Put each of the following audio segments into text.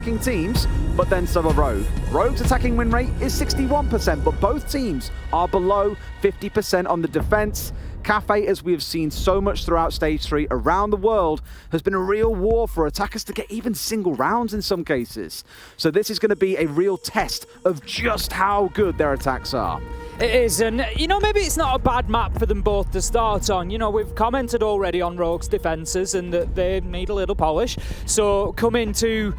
teams, but then so are Rogue. Rogue's attacking win rate is 61%, but both teams are below 50% on the defense. Kafe, as we have seen so much throughout Stage 3 around the world, has been a real war for attackers to get even single rounds in some cases. So this is going to be a real test of just how good their attacks are. It is, and you know, maybe it's not a bad map for them both to start on. You know, we've commented already on Rogue's defences and that they need a little polish. So coming to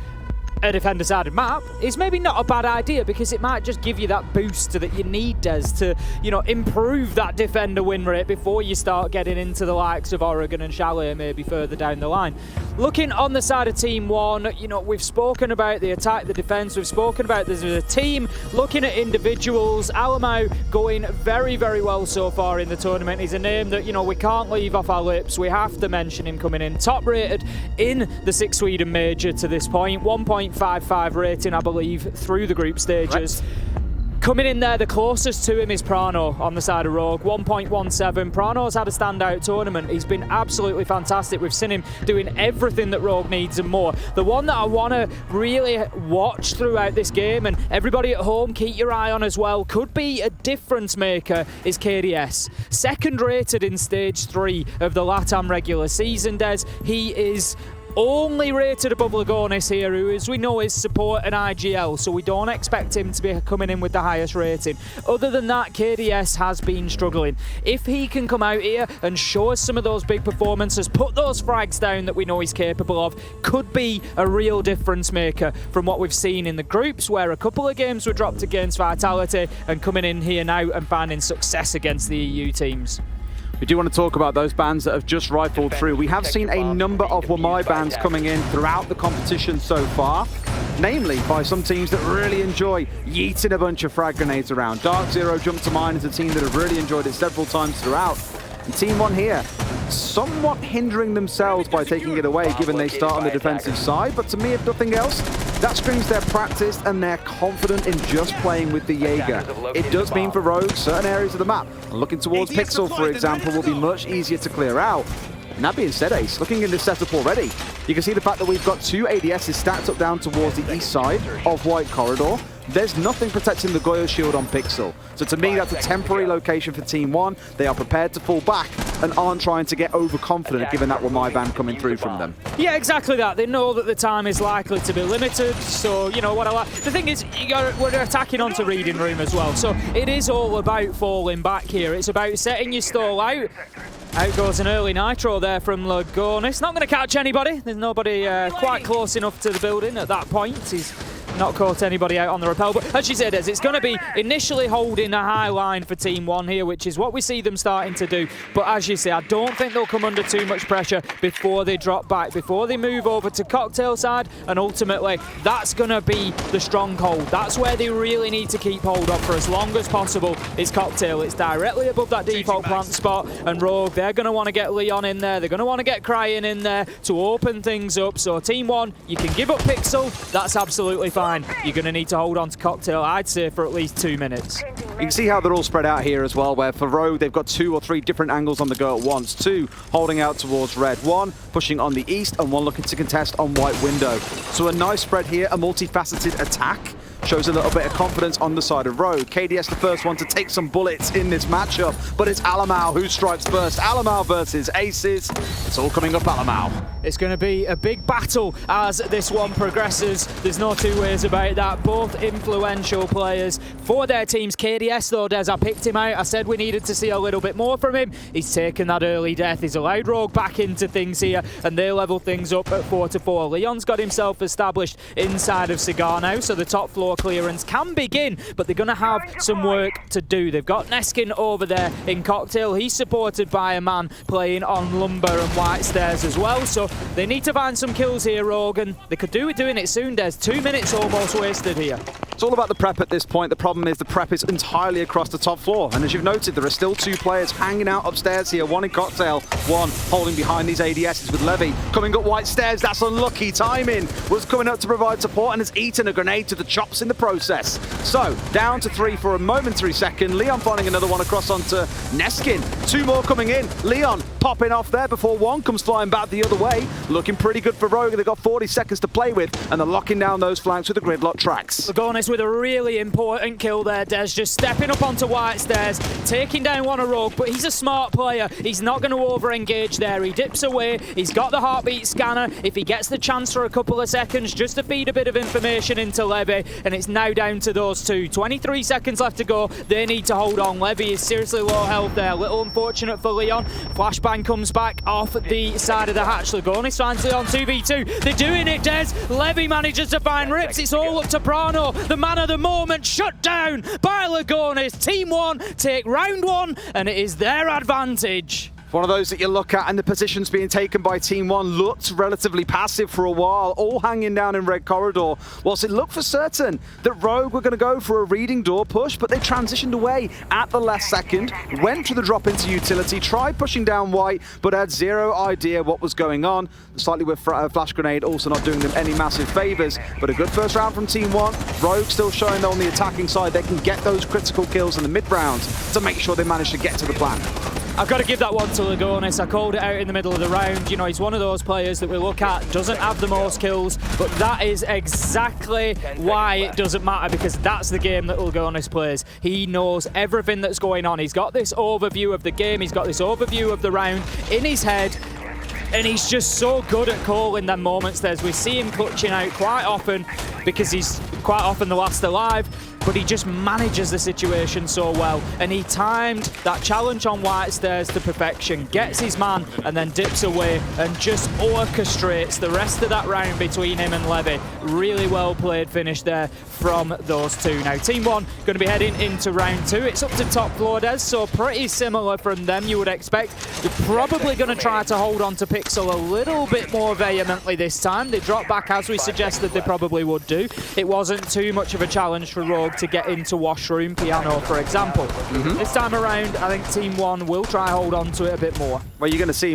a defender-sided map is maybe not a bad idea, because it might just give you that boost that you need, Des, to, you know, improve that defender win rate before you start getting into the likes of Oregon and Chalet maybe further down the line. Looking on the side of Team One, you know, we've spoken about the attack, the defense, we've spoken about there's a team. Looking at individuals, Alamau going very, very well so far in the tournament. He's a name that, you know, we can't leave off our lips. We have to mention him coming in. Top rated in the Six Sweden Major to this point, 1.55 rating, I believe, through the group stages. Right. Coming in there, the closest to him is Prano on the side of Rogue, 1.17. Prano's had a standout tournament. He's been absolutely fantastic. We've seen him doing everything that Rogue needs and more. The one that I want to really watch throughout this game, and everybody at home keep your eye on as well, could be a difference maker, is KDS. Second rated in Stage 3 of the LATAM regular season, Des. He is only rated above Lagonis here, who, as we know, is support and IGL, so we don't expect him to be coming in with the highest rating. Other than that, KDS has been struggling. If he can come out here and show us some of those big performances, put those frags down that we know he's capable of, could be a real difference maker from what we've seen in the groups, where a couple of games were dropped against Vitality, and coming in here now and finding success against the EU teams. We do want to talk about those bans that have just rifled through. We have seen a number of oNe bans coming in throughout the competition so far, namely by some teams that really enjoy yeeting a bunch of frag grenades around. Dark Zero jumped to mind as a team that have really enjoyed it several times throughout. And Team One here, somewhat hindering themselves by taking it away, given they start on the defensive side. But to me, if nothing else, that screams they're practiced and they're confident in just playing with the Jaeger. It does mean for Rogue, certain areas of the map, looking towards Pixel, for example, will be much easier to clear out. And that being said, Ace, looking in this setup already, you can see the fact that we've got two ADSs stacked up down towards the east side of White Corridor. There's nothing protecting the Goyo shield on Pixel. So to me, that's a temporary location for Team One. They are prepared to fall back and aren't trying to get overconfident, given that oNe ban coming through from them. Yeah, exactly that. They know that the time is likely to be limited. So, you know, what I like. The thing is, we're attacking onto Reading Room as well. So it is all about falling back here. It's about setting your stall out. Out goes an early nitro there from Lagonis. Not going to catch anybody. There's nobody quite close enough to the building at that point. He's not caught anybody out on the rappel, but as you said, it's going to be initially holding a high line for Team One here, which is what we see them starting to do. But as you say, I don't think they'll come under too much pressure before they drop back, before they move over to Cocktail side, and ultimately that's going to be the stronghold. That's where they really need to keep hold of for as long as possible, is Cocktail. It's directly above that default plant spot, and Rogue, they're going to want to get Leon in there, they're going to want to get Cryin in there to open things up. So Team One, you can give up Pixel, that's absolutely fine. You're going to need to hold on to Cocktail, I'd say, for at least 2 minutes. You can see how they're all spread out here as well, where for Rogue, they've got 2 or 3 different angles on the go at once. 2 holding out towards red, 1 pushing on the east, and 1 looking to contest on White Window. So a nice spread here, a multifaceted attack. Shows a little bit of confidence on the side of Rogue. KDS the first one to take some bullets in this matchup, but it's Alamau who strikes first. Alamau versus Aces. It's all coming up Alamau. It's going to be a big battle as this one progresses. There's no two ways about that. Both influential players for their teams. KDS though, Des, I picked him out. I said we needed to see a little bit more from him. He's taken that early death. He's allowed Rogue back into things here, and they level things up at 4-4. Leon's got himself established inside of Cigar now, so the top floor clearance can begin, but they're going to have some work to do. They've got Neskin over there in Cocktail. He's supported by a man playing on Lumber and White Stairs as well, so they need to find some kills here, Rogue, and they could do it doing it soon, Des. 2 minutes almost wasted here. It's all about the prep at this point. The problem is the prep is entirely across the top floor. And as you've noted, there are still 2 players hanging out upstairs here. One in Cocktail, one holding behind these ADSs with Levy. Coming up white stairs, that's unlucky. Timing was coming up to provide support and has eaten a grenade to the chops in the process. So, down to 3 for a momentary second. Leon finding another one across onto Neskin. 2 more coming in. Leon popping off there before one comes flying back the other way. Looking pretty good for Rogue. They've got 40 seconds to play with, and they're locking down those flanks with the gridlock tracks. Lagonis with a really important kill there, Des, just stepping up onto white stairs, taking down one of Rogue, but he's a smart player. He's not going to over-engage there. He dips away. He's got the heartbeat scanner. If he gets the chance for a couple of seconds just to feed a bit of information into Levy, and it's now down to those 2. 23 seconds left to go. They need to hold on. Levy is seriously low health there. A little unfortunate for Leon. Flashbang comes back off the side of the hatch. Lagonis finds Leon 2v2. They're doing it, Des. Levy manages to find Rips. It's all up to Prano, the man of the moment, shut down by Lagonis. Team 1 take round 1, and it is their advantage. One of those that you look at, and the positions being taken by Team 1 looked relatively passive for a while, all hanging down in red corridor, whilst it looked for certain that Rogue were going to go for a reading door push, but they transitioned away at the last second, went for the drop into utility, tried pushing down white, but had zero idea what was going on. Slightly with flash grenade also not doing them any massive favours, but a good first round from Team 1. Rogue still showing that on the attacking side they can get those critical kills in the mid round to make sure they manage to get to the plan. I've got to give that one to Lagonis. I called it out in the middle of the round. You know, he's one of those players that we look at, doesn't have the most kills, but that is exactly why it doesn't matter, because that's the game that Lagonis plays. He knows everything that's going on. He's got this overview of the game, he's got this overview of the round in his head, and he's just so good at calling them moments. We see him clutching out quite often because he's quite often the last alive, but he just manages the situation so well. And he timed that challenge on white stairs to perfection, gets his man, and then dips away and just orchestrates the rest of that round between him and Levy. Really well played finish there from those 2. Now, Team 1 going to be heading into round 2. It's up to top floor, Des, so pretty similar from them, you would expect. They're probably going to try to hold on to Pixel a little bit more vehemently this time. They drop back as we suggested they probably would do. It wasn't too much of a challenge for Rogue to get into washroom piano, for example. This time around, I think Team 1 will try hold on to it a bit more. Well, you're going to see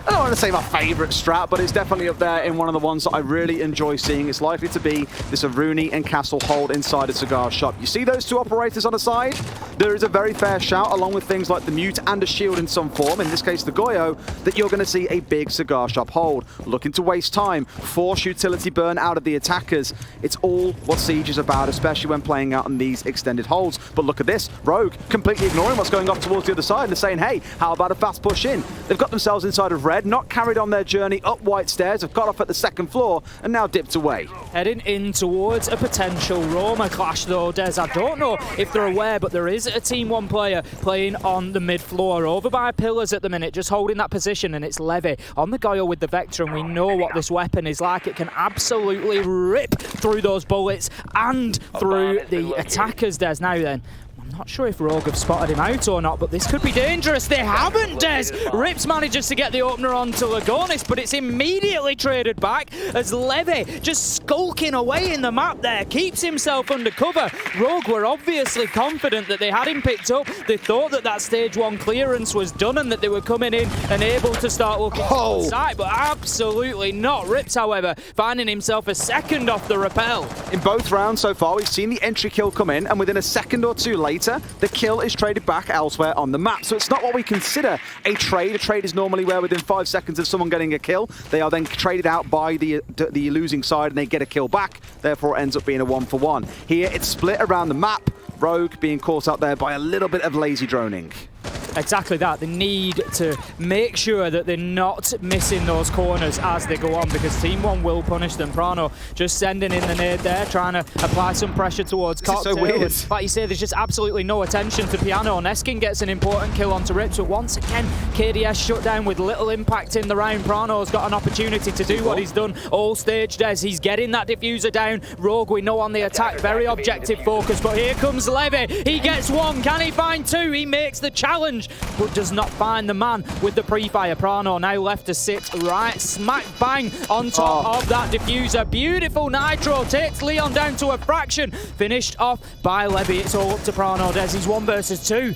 I don't want to say my favourite strat, but it's definitely up there in one of the ones that I really enjoy seeing. It's likely to be this Aruni and Castle hold inside a cigar shop. You see those 2 operators on the side? There is a very fair shout, along with things like the mute and a shield in some form, in this case the Goyo, that you're going to see a big cigar shop hold. Looking to waste time, force utility burn out of the attackers. It's all what Siege is about, especially when playing out on these extended holds. But look at this, Rogue completely ignoring what's going off towards the other side and they're saying, hey, how about a fast push in? They've got themselves inside of red, not carried on their journey up white stairs, have got off at the 2nd floor and now dipped away. Heading in towards a potential Roma clash though, Des. I don't know if they're aware, but there is a Team 1 player playing on the mid floor over by pillars at the minute, just holding that position, and it's Levy on the Goyo with the Vector, and we know what this weapon is like. It can absolutely rip through those bullets and through the attackers, Des. Now then, I'm not sure if Rogue have spotted him out or not, but this could be dangerous. They haven't, Des. Rips manages to get the opener onto Lagonis, but it's immediately traded back as Levy just skulking away in the map there, keeps himself under cover. Rogue were obviously confident that they had him picked up. They thought that that stage 1 clearance was done and that they were coming in and able to start looking to the side, but absolutely not. Rips, however, finding himself a 2nd off the rappel. In both rounds so far, we've seen the entry kill come in, and within a second or 2 later, the kill is traded back elsewhere on the map. So it's not what we consider a trade. A trade is normally where within 5 seconds of someone getting a kill, they are then traded out by the losing side and they get a kill back. Therefore, it ends up being a 1-for-1. Here, it's split around the map. Rogue being caught out there by a little bit of lazy droning. Exactly that. They need to make sure that they're not missing those corners as they go on, because Team 1 will punish them. Prano just sending in the nade there, trying to apply some pressure towards Cocktail. So weird. Like you say, there's just absolutely no attention to Piano. Neskin gets an important kill onto Rips, but once again, KDS shut down with little impact in the round. Prano's got an opportunity to do what he's done all stage, Des. He's getting that diffuser down. Rogue, we know on the attack, very objective focus, but here comes Levy. He gets 1. Can he find 2? He makes the challenge. challenge, but does not find the man with the pre-fire. Prano now left to sit right smack bang on top of that diffuser. Beautiful nitro, takes Leon down to a fraction. Finished off by Levy. It's all up to Prano. Des, he's 1 versus 2.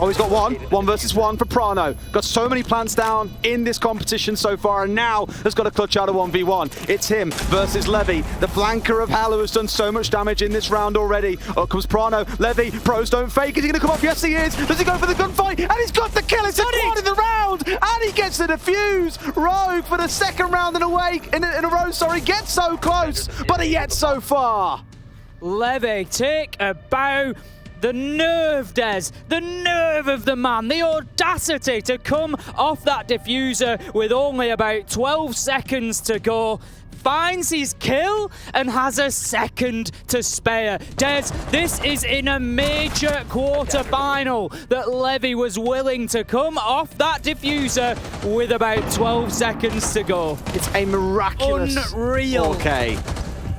Oh, he's got 1 versus 1 for Prano. Got so many plants down in this competition so far, and now has got to clutch out a 1v1. It's him versus Levy, the flanker of Halo, who's done so much damage in this round already. Up comes Prano. Levy, pros don't fake. Is he going to come off? Yes, he is. Does he go for the gunfight? And he's got the kill. It's a quad in the round, and he gets the defuse. Rogue for the second round in a row. Sorry, gets so close, but yet so far. Levy, take a bow. The nerve, Des, the nerve of the man, the audacity to come off that diffuser with only about 12 seconds to go. Finds his kill and has a second to spare. Des, this is in a major quarter-final that Levy was willing to come off that diffuser with about 12 seconds to go. It's a miraculous unreal. Okay.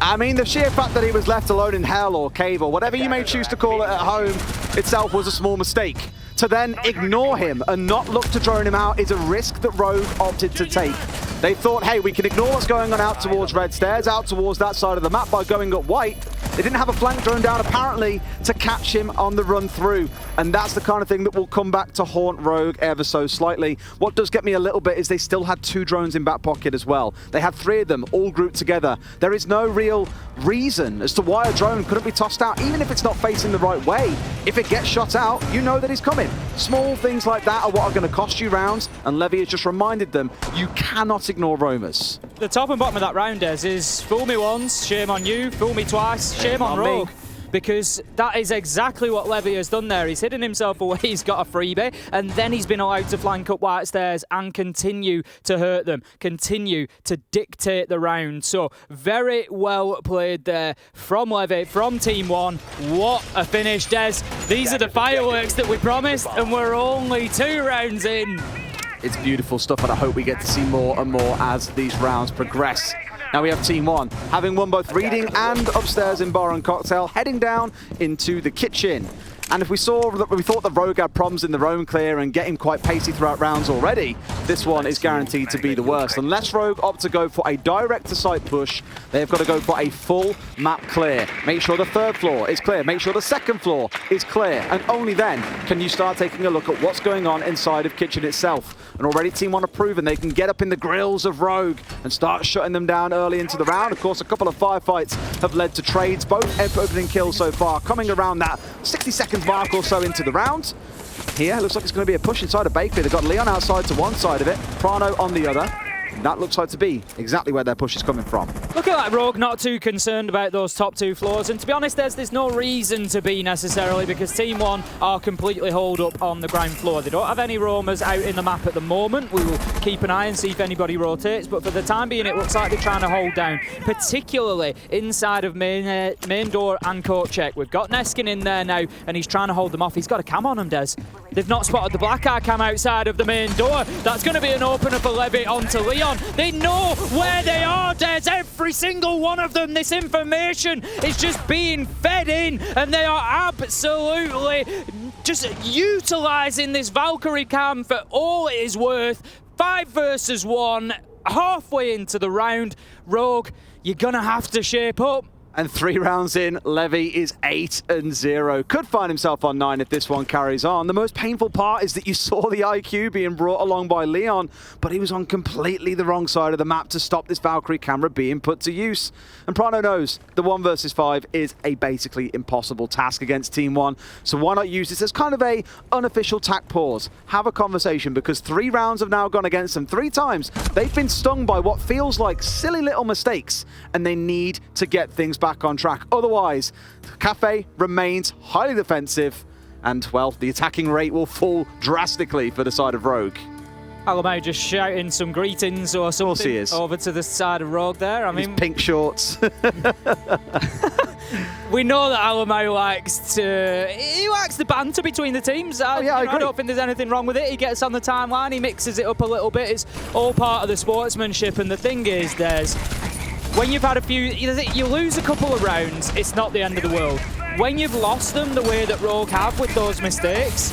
I mean, the sheer fact that he was left alone in hell or cave or whatever you may choose to call it at home itself was a small mistake. To then ignore him and not look to drone him out is a risk that Rogue opted to take. They thought, hey, we can ignore what's going on out towards red stairs, out towards that side of the map by going up white. They didn't have a flank drone down, apparently, to catch him on the run through. And that's the kind of thing that will come back to haunt Rogue ever so slightly. What does get me a little bit is they still had 2 drones in back pocket as well. They had 3 of them all grouped together. There is no real reason as to why a drone couldn't be tossed out, even if it's not facing the right way. If it gets shot out, you know that he's coming. Small things like that are what are going to cost you rounds, and Levy has just reminded them, you cannot ignore roamers. The top and bottom of that round, Des, is fool me once, shame on you, fool me twice, shame on Rogue. Because that is exactly what Levy has done there. He's hidden himself away, he's got a freebie, and then he's been allowed to flank up white stairs and continue to hurt them, continue to dictate the round. So very well played there from Levy, from Team 1. What a finish, Des. These are the fireworks that we promised, and we're only 2 rounds in. It's beautiful stuff, and I hope we get to see more and more as these rounds progress. Now we have Team 1, having won both reading and upstairs in bar and cocktail, heading down into the kitchen. And if we thought that Rogue had problems in the roam clear and getting quite pacey throughout rounds already, this one is guaranteed to be the worst. Unless Rogue opt to go for a direct-to-site push, they've got to go for a full map clear. Make sure the 3rd floor is clear. Make sure the 2nd floor is clear. And only then can you start taking a look at what's going on inside of kitchen itself. And already Team 1 have proven they can get up in the grills of Rogue and start shutting them down early into the round. Of course, a couple of firefights have led to trades, both opening kills so far, coming around that 60-second mark or so into the round. Here, looks like it's going to be a push inside of Bakery. They've got Leon outside to one side of it, Prano on the other. That looks like to be exactly where their push is coming from. Looking like Rogue not too concerned about those top 2 floors, and to be honest, there's no reason to be necessarily, because Team 1 are completely holed up on the ground floor. They don't have any roamers out in the map at the moment. We will keep an eye and see if anybody rotates, but for the time being, it looks like they're trying to hold down, particularly inside of main door and court check. We've got Neskin in there now, and he's trying to hold them off. He's got a cam on him, Des. They've not spotted the black eye cam outside of the main door. That's going to be an opener for Levy onto Leon. They know where they are, Des. Every single one of them. This information is just being fed in, and they are absolutely just utilising this Valkyrie cam for all it is worth. 5 versus 1, halfway into the round. Rogue, you're going to have to shape up. And 3 rounds in, Levy is 8-0. Could find himself on 9 if this one carries on. The most painful part is that you saw the IQ being brought along by Leon, but he was on completely the wrong side of the map to stop this Valkyrie camera being put to use. And Prano knows the 1 versus 5 is a basically impossible task against Team 1. So why not use this as kind of a unofficial tack pause? Have a conversation, because 3 rounds have now gone against them. 3 times they've been stung by what feels like silly little mistakes, and they need to get things back on track. Otherwise, Kafe remains highly defensive, and, well, the attacking rate will fall drastically for the side of Rogue. Alamau just shouting some greetings or something over to the side of Rogue there. I mean, his pink shorts. We know that Alamau likes the banter between the teams. I don't think there's anything wrong with it. He gets on the timeline, he mixes it up a little bit. It's all part of the sportsmanship, and the thing is, when you've had a few, you lose a couple of rounds, it's not the end of the world. When you've lost them the way that Rogue have with those mistakes,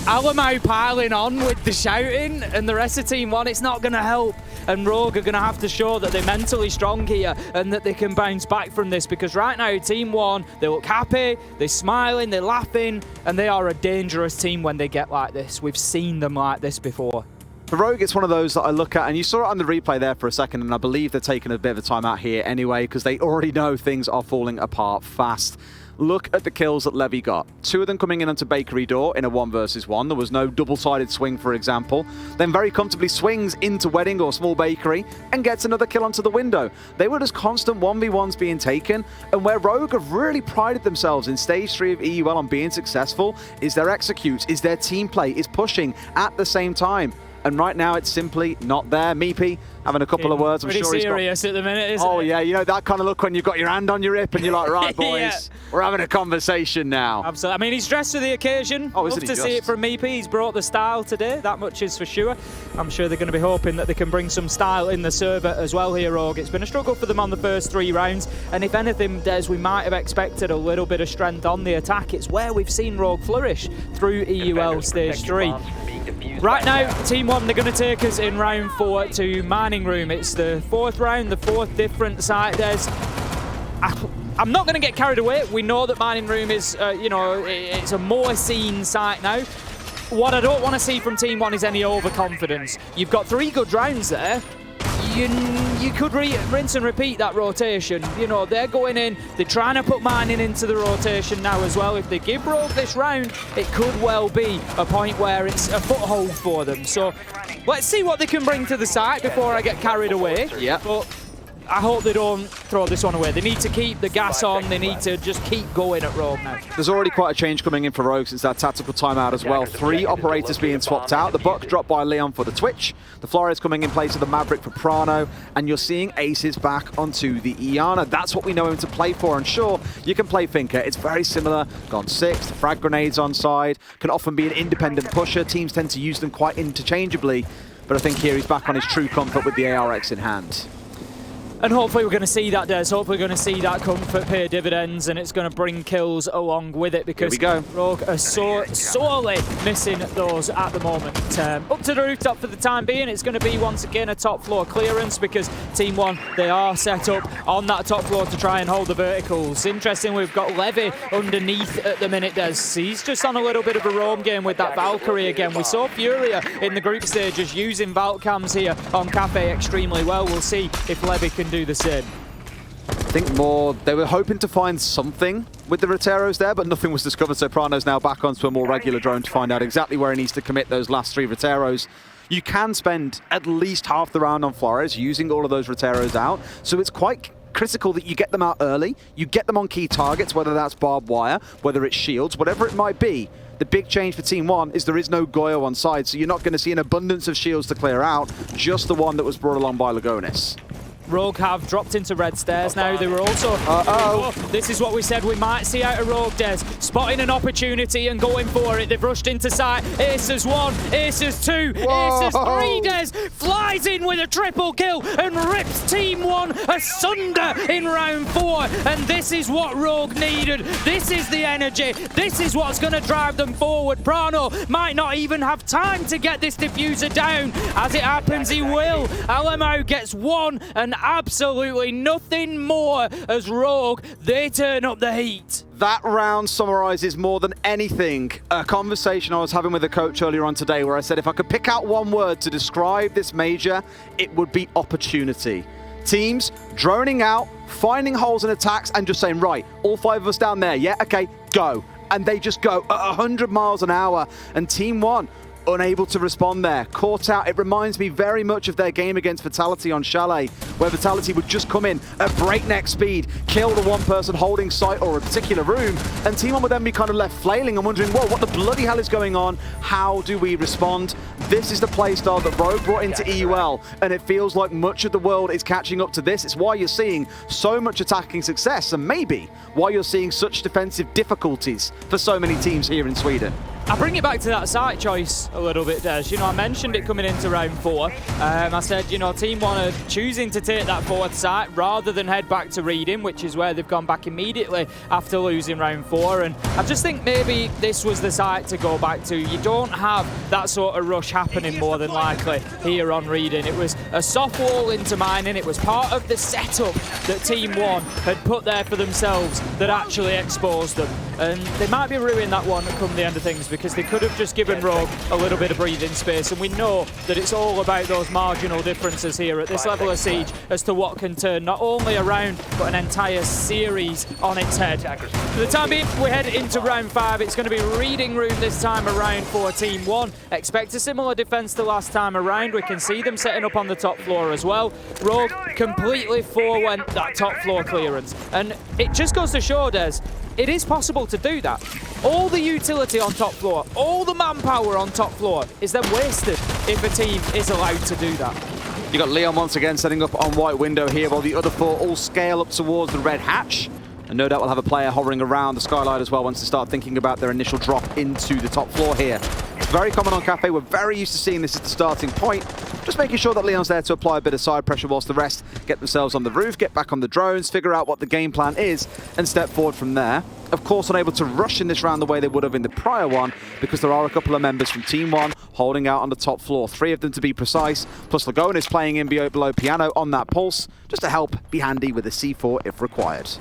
Alamau piling on with the shouting, and the rest of Team One, it's not going to help. And Rogue are going to have to show that they're mentally strong here and that they can bounce back from this, because right now, Team One, they look happy, they're smiling, they're laughing, and they are a dangerous team when they get like this. We've seen them like this before. For Rogue, it's one of those that I look at, and you saw it on the replay there for a second, and I believe they're taking a bit of a time out here anyway, because they already know things are falling apart fast. Look at the kills that Levy got. 2 of them coming in onto Bakery Door in a 1 versus 1. There was no double-sided swing, for example. Then very comfortably swings into Wedding or Small Bakery and gets another kill onto the window. They were just constant 1v1s being taken, and where Rogue have really prided themselves in Stage 3 of EUL on being successful is their executes, is their team play, is pushing at the same time. And right now, it's simply not there. Meepy having a couple of words. I'm pretty sure he's serious at the minute, isn't it? Oh, yeah, you know, that kind of look when you've got your hand on your hip and you're like, right, boys, Yeah. we're having a conversation now. Absolutely. I mean, he's dressed for the occasion. Oh, Love isn't he to see it just? from Meepy. He's brought the style today. That much is for sure. I'm sure they're going to be hoping that they can bring some style in the server as well here, Rogue. It's been a struggle for them on the first 3 rounds. And if anything, Des, we might have expected a little bit of strength on the attack. It's where we've seen Rogue flourish through EUL Stage 3. Right now, Team One, they're going to take us in round 4 to Mining Room. It's the 4th round, the 4th different site. I'm not going to get carried away. We know that Mining Room is, you know, it's a more seen site now. What I don't want to see from Team One is any overconfidence. You've got 3 good rounds there. You could rinse and repeat that rotation. You know, they're going in, they're trying to put Mining into the rotation now as well. If they give Rogue this round, it could well be a point where it's a foothold for them. So let's see what they can bring to the site before I get carried away. Yeah. But I hope they don't throw this one away. They need to keep the gas on. They need to just keep going at Rogue now. There's already quite a change coming in for Rogue since that tactical timeout as well. 3 operators being swapped out. The Buck dropped by Leon for the Twitch. The Flores coming in place of the Maverick for Prano. And you're seeing Aces back onto the Iana. That's what we know him to play for. And sure, you can play Finker. It's very similar. Gone 6, the frag grenades on side. Can often be an independent pusher. Teams tend to use them quite interchangeably. But I think here he's back on his true comfort with the ARX in hand. And hopefully we're going to see that, Des. Hopefully we're going to see that comfort pay dividends, and it's going to bring kills along with it, because Here we go. Rogue are so sorely missing those at the moment. Up to the rooftop for the time being. It's going to be once again a top floor clearance, because Team One, they are set up on that top floor to try and hold the verticals. Interesting, we've got Levy underneath at the minute, Des. He's just on a little bit of a roam game with that Valkyrie again. We saw Furia in the group stages using Valk cams here on Kafe extremely well. We'll see if Levy can do the same. I think more, they were hoping to find something with the Roteros there, but nothing was discovered, so Prano's now back onto a more regular drone to find out exactly where he needs to commit those last 3 Roteros. You can spend at least half the round on Flores using all of those Roteros out, so it's quite critical that you get them out early, you get them on key targets, whether that's barbed wire, whether it's shields, whatever it might be. The big change for Team One is there is no Goyo on side, so you're not going to see an abundance of shields to clear out, just the one that was brought along by Lagonis. Rogue have dropped into red stairs now. They were also... This is what we said we might see out of Rogue, Des. Spotting an opportunity and going for it. They've rushed into sight. Aces 1, Aces 2, Aces 3, Des. Flies in with a triple kill and rips Team 1 asunder in round 4. And this is what Rogue needed. This is the energy. This is what's going to drive them forward. Prano might not even have time to get this diffuser down. As it happens, he will. Alamo gets 1 and absolutely nothing more as Rogue, they turn up the heat. That round summarizes more than anything a conversation I was having with a coach earlier on today, where I said if I could pick out one word to describe this major, it would be opportunity. Teams droning out, finding holes in attacks and just saying, right, all 5 of us down there, yeah, okay, go. And they just go at 100 miles an hour. And Team One, unable to respond there. Caught out. It reminds me very much of their game against Vitality on Chalet, where Vitality would just come in at breakneck speed, kill the one person holding site or a particular room, and Team One would then be kind of left flailing and wondering, whoa, what the bloody hell is going on? How do we respond? This is the playstyle that Rogue brought into EUL, and it feels like much of the world is catching up to this. It's why you're seeing so much attacking success, and maybe why you're seeing such defensive difficulties for so many teams here in Sweden. I bring it back to that site choice a little bit, Des. You know, I mentioned it coming into round 4. I said, you know, Team 1 are choosing to take that 4th site rather than head back to Reading, which is where they've gone back immediately after losing round 4. And I just think maybe this was the site to go back to. You don't have that sort of rush happening more than likely here on Reading. It was a soft wall into mining. It was part of the setup that Team 1 had put there for themselves that actually exposed them. And they might be ruining that one come the end of things, because they could have just given Rogue a little bit of breathing space, and we know that it's all about those marginal differences here at this level of Siege as to what can turn not only a round but an entire series on its head. For the time being, we head into round 5. It's going to be Reading Room this time around for Team 1. Expect a similar defence to last time around. We can see them setting up on the top floor as well. Rogue completely forewent that top floor clearance, and it just goes to show, Des, it is possible to do that. All the utility on top floor, all the manpower on top floor is then wasted if a team is allowed to do that. You got Leon once again setting up on white window here, while the other 4 all scale up towards the red hatch. And no doubt we'll have a player hovering around the skylight as well once they start thinking about their initial drop into the top floor here. It's very common on Kafe. We're very used to seeing this as the starting point. Just making sure that Leon's there to apply a bit of side pressure whilst the rest get themselves on the roof, get back on the drones, figure out what the game plan is, and step forward from there. Of course, unable to rush in this round the way they would have in the prior one, because there are a couple of members from Team 1 holding out on the top floor. 3 of them to be precise, plus Lagone is playing in below piano on that pulse, just to help be handy with a C4 if required.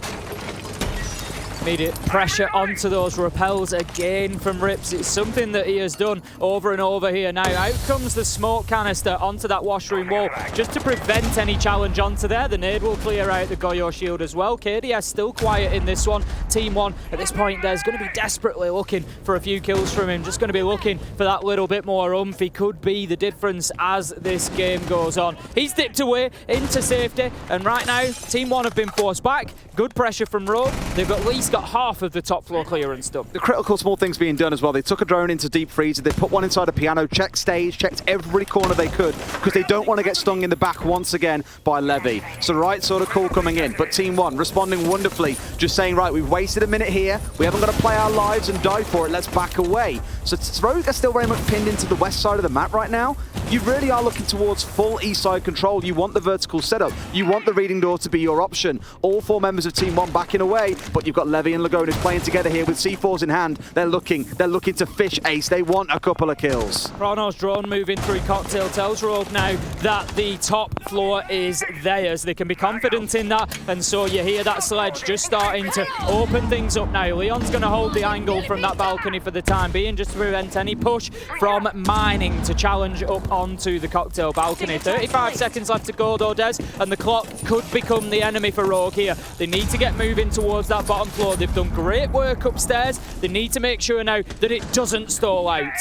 Immediate pressure onto those rappels again from Rips. It's something that he has done over and over here now. Out comes the smoke canister onto that washroom wall just to prevent any challenge onto there. The nade will clear out the Goyo shield as well. KDS still quiet in this one. Team 1 at this point, there's going to be desperately looking for a few kills from him. Just going to be looking for that little bit more oomph. He could be the difference as this game goes on. He's dipped away into safety, and right now Team 1 have been forced back. Good pressure from Rogue. They've at least got half of the top floor clearance done. The critical small things being done as well. They took a drone into deep freezer, they put one inside a piano, checked stage, checked every corner they could, because they don't want to get stung in the back once again by Levy. So right sort of call coming in, but Team 1 responding wonderfully, just saying, right, we've wasted a minute here, we haven't got to play our lives and die for it, let's back away. So Rogue are still very much pinned into the west side of the map right now. You really are looking towards full east side control. You want the vertical setup. You want the reading door to be your option. All 4 members of Team 1 backing away, but you've got Levy and Lagonis playing together here with C4s in hand. They're looking to fish ace. They want a couple of kills. Chrono's drone moving through Cocktail tells Rogue now that the top floor is theirs. They can be confident in that, and so you hear that sledge just starting to open things up now. Leon's going to hold the angle from that balcony for the time being, just to prevent any push from mining to challenge up onto the Cocktail balcony. 35 seconds left to go though, Des, and the clock could become the enemy for Rogue here. They need to get moving towards that bottom floor. They've done great work upstairs. They need to make sure now that it doesn't stall out.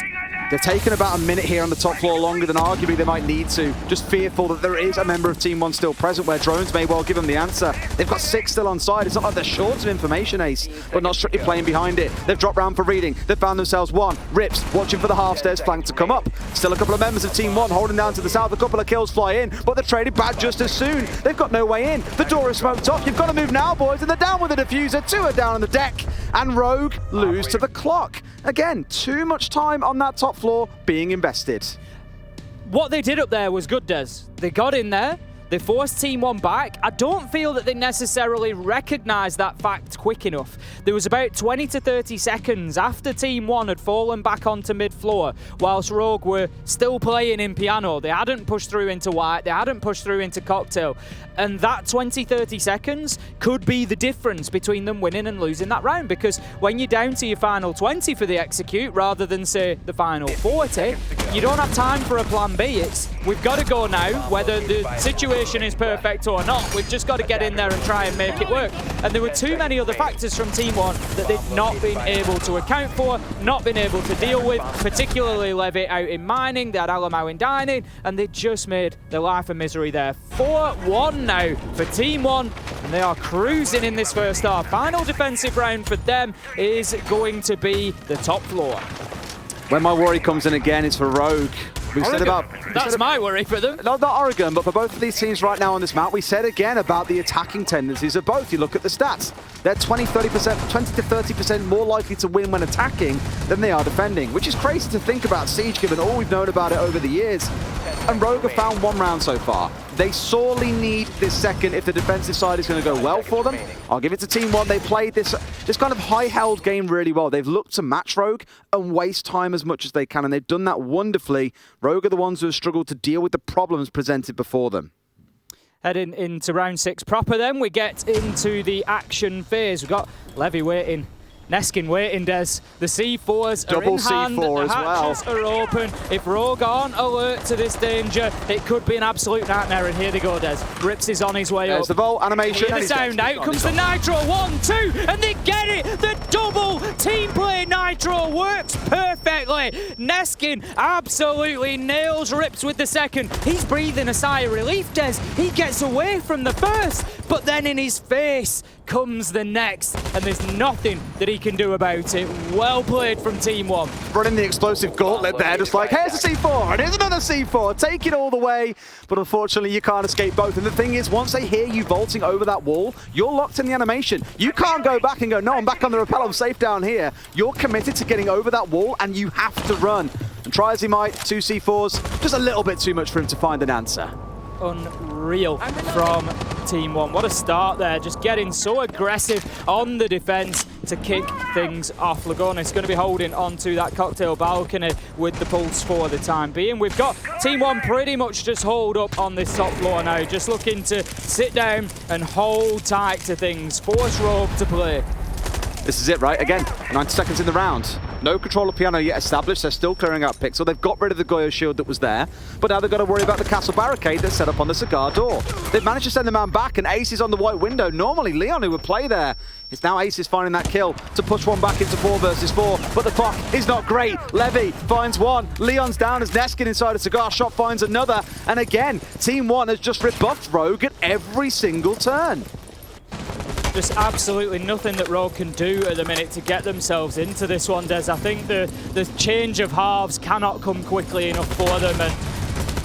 They're taking about a minute here on the top floor, longer than arguably they might need to. Just fearful that there is a member of Team 1 still present, where drones may well give them the answer. They've got 6 still on side. It's not like they're short of information, Ace, but not strictly playing behind it. They've dropped round for reading. They've found themselves 1. Rips watching for the half stairs flank to come up. Still a couple of members of Team 1 holding down to the south. A couple of kills fly in, but they're traded back just as soon. They've got no way in. The door is smoked off. You've got to move now, boys, and they're down with the diffuser. 2 are down on the deck, and Rogue lose to the clock. Again, too much time on that top floor being invested. What they did up there was good, Des. They got in there. They forced Team 1 back. I don't feel that they necessarily recognised that fact quick enough. There was about 20 to 30 seconds after Team 1 had fallen back onto mid-floor, whilst Rogue were still playing in piano. They hadn't pushed through into white, they hadn't pushed through into cocktail. And that 20-30 seconds could be the difference between them winning and losing that round, because when you're down to your final 20 for the execute, rather than, say, the final 40, you don't have time for a plan B. It's, we've got to go now, whether the situation is perfect or not. We've just got to get in there and try and make it work. And there were too many other factors from Team 1 that they've not been able to account for, not been able to deal with, particularly Levy out in mining, they had Alamau in dining, and they just made their life a misery there. 4-1 now for Team 1, and they are cruising in this first half. Final defensive round for them is going to be the top floor. When my worry comes in again, it's for Rogue. We've said about... That's my worry for them. Not Oregon, but for both of these teams right now on this map, we said again about the attacking tendencies of both. You look at the stats. They're 20 to 30% more likely to win when attacking than they are defending, which is crazy to think about Siege given all we've known about it over the years. And Rogue have found one round so far. They sorely need this second if the defensive side is going to go well for them. I'll give it to Team One. They played this kind of high-held game really well. They've looked to match Rogue and waste time as much as they can, and they've done that wonderfully. Rogue are the ones who have struggled to deal with the problems presented before them. Heading into round 6 proper then, we get into the action phase. We've got Levy waiting. Neskin waiting, Des. The C4s are in hand, C4 the hatches are open. If Rogue aren't alert to this danger, it could be an absolute nightmare, and here they go, Des. Rips is on his way up. There's the Volt animation. Hear the sound, out comes the Nitro, 1, 2, and they get it! The double team play Nitro works perfectly! Neskin absolutely nails Rips with the second. He's breathing a sigh of relief, Des. He gets away from the first, but then in his face comes the next, and there's nothing that he can do about it. Well played from Team One. Running the explosive gauntlet there, just like, here's a C4, and here's another C4, take it all the way, but unfortunately you can't escape both. And the thing is, once they hear you vaulting over that wall, you're locked in the animation. You can't go back and go, no, I'm back on the rappel, I'm safe down here. You're committed to getting over that wall, and you have to run. And try as he might, 2 C4s, just a little bit too much for him to find an answer. Unreal from Team One. What a start there, just getting so aggressive on the defense to kick things off. Lagonis going to be holding onto that cocktail balcony with the pulse for the time being. We've got Team One pretty much just holed up on this top floor now, just looking to sit down and hold tight to things, force Rogue to play. This is it, right? Again, 90 seconds in the round. No control of piano yet established. They're still clearing out Pixel. They've got rid of the Goyo shield that was there, but now they've got to worry about the castle barricade that's set up on the cigar door. They've managed to send the man back, and Ace is on the white window. Normally, Leon, who would play there, it's now Ace is finding that kill to push one back into 4 versus 4, but the clock is not great. Levy finds one. Leon's down as Neskin inside a cigar shot finds another, and again, Team One has just rebuffed Rogue at every single turn. Just absolutely nothing that Rogue can do at the minute to get themselves into this one, Des. I think the change of halves cannot come quickly enough for them, and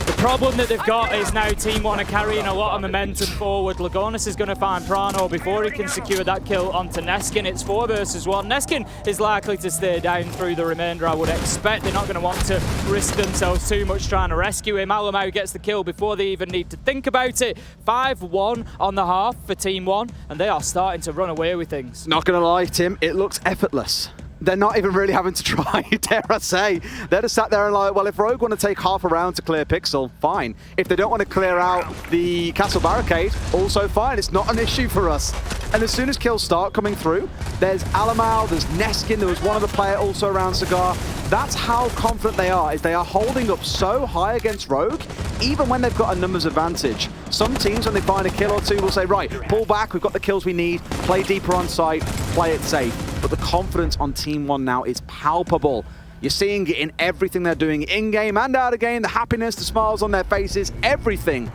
the problem that they've got is now Team One are carrying a lot of momentum forward. Lagonis is going to find Prano before he can secure that kill onto Neskin. It's 4 versus 1. Neskin is likely to stay down through the remainder, I would expect. They're not going to want to risk themselves too much trying to rescue him. Alamau gets the kill before they even need to think about it. 5-1 on the half for Team One, and they are starting to run away with things. Not going to lie, Tim, it looks effortless. They're not even really having to try, dare I say. They're just sat there and like, well, if Rogue want to take half a round to clear Pixel, fine. If they don't want to clear out the castle barricade, also fine. It's not an issue for us. And as soon as kills start coming through, there's Alamau, there's Neskin, there was one other player also around Cigar. That's how confident they are, is they are holding up so high against Rogue, even when they've got a numbers advantage. Some teams, when they find a kill or two, will say, right, pull back, we've got the kills we need, play deeper on site, play it safe. But the confidence on Team One now is palpable. You're seeing it in everything they're doing, in-game and out-of-game, the happiness, the smiles on their faces, everything.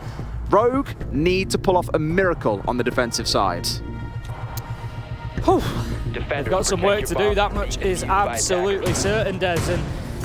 Rogue need to pull off a miracle on the defensive side. They've got some work to do, that much is absolutely certain, Des, and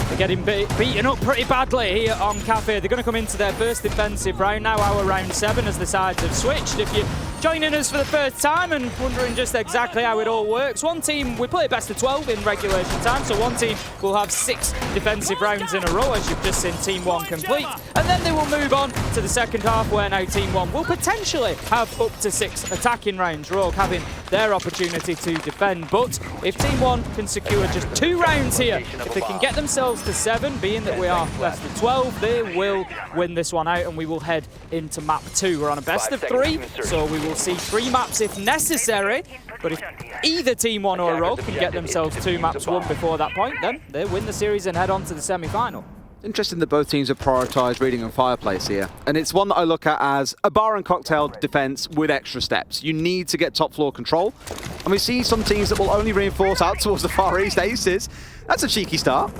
they're getting beaten up pretty badly here on Kafe. They're going to come into their first defensive round now, our round 7, as the sides have switched. If you're joining us for the first time and wondering just exactly how it all works, one team, we play best of 12 in regulation time, so one team will have 6 defensive rounds in a row, as you've just seen Team One complete. And then they will move on to the second half, where now Team One will potentially have up to 6 attacking rounds, Rogue having their opportunity to defend. But if Team One can secure just 2 rounds here, if they can get themselves to 7, being that we are less than 12, they will win this one out, and we will head into map 2. We're on a best of 3, so we will see 3 maps if necessary. But if either Team One or Rogue can get themselves 2 maps won before that point, then they win the series and head on to the semi-final. Interesting that both teams have prioritised reading and fireplace here. And it's one that I look at as a bar and cocktail defence with extra steps. You need to get top floor control. And we see some teams that will only reinforce out towards the Far East. Aces, that's a cheeky start.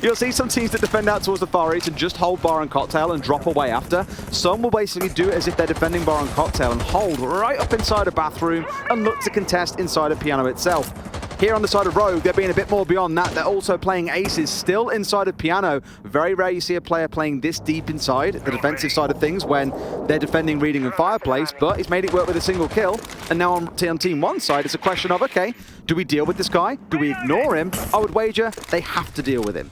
You'll see some teams that defend out towards the Far East and just hold bar and cocktail and drop away after. Some will basically do it as if they're defending bar and cocktail and hold right up inside a bathroom and look to contest inside a piano itself. Here on the side of Rogue, they're being a bit more beyond that. They're also playing aces still inside of Piano. Very rare you see a player playing this deep inside the defensive side of things when they're defending Reading and Fireplace, but he's made it work with a single kill. And now on Team 1 side, it's a question of, okay, do we deal with this guy? Do we ignore him? I would wager they have to deal with him.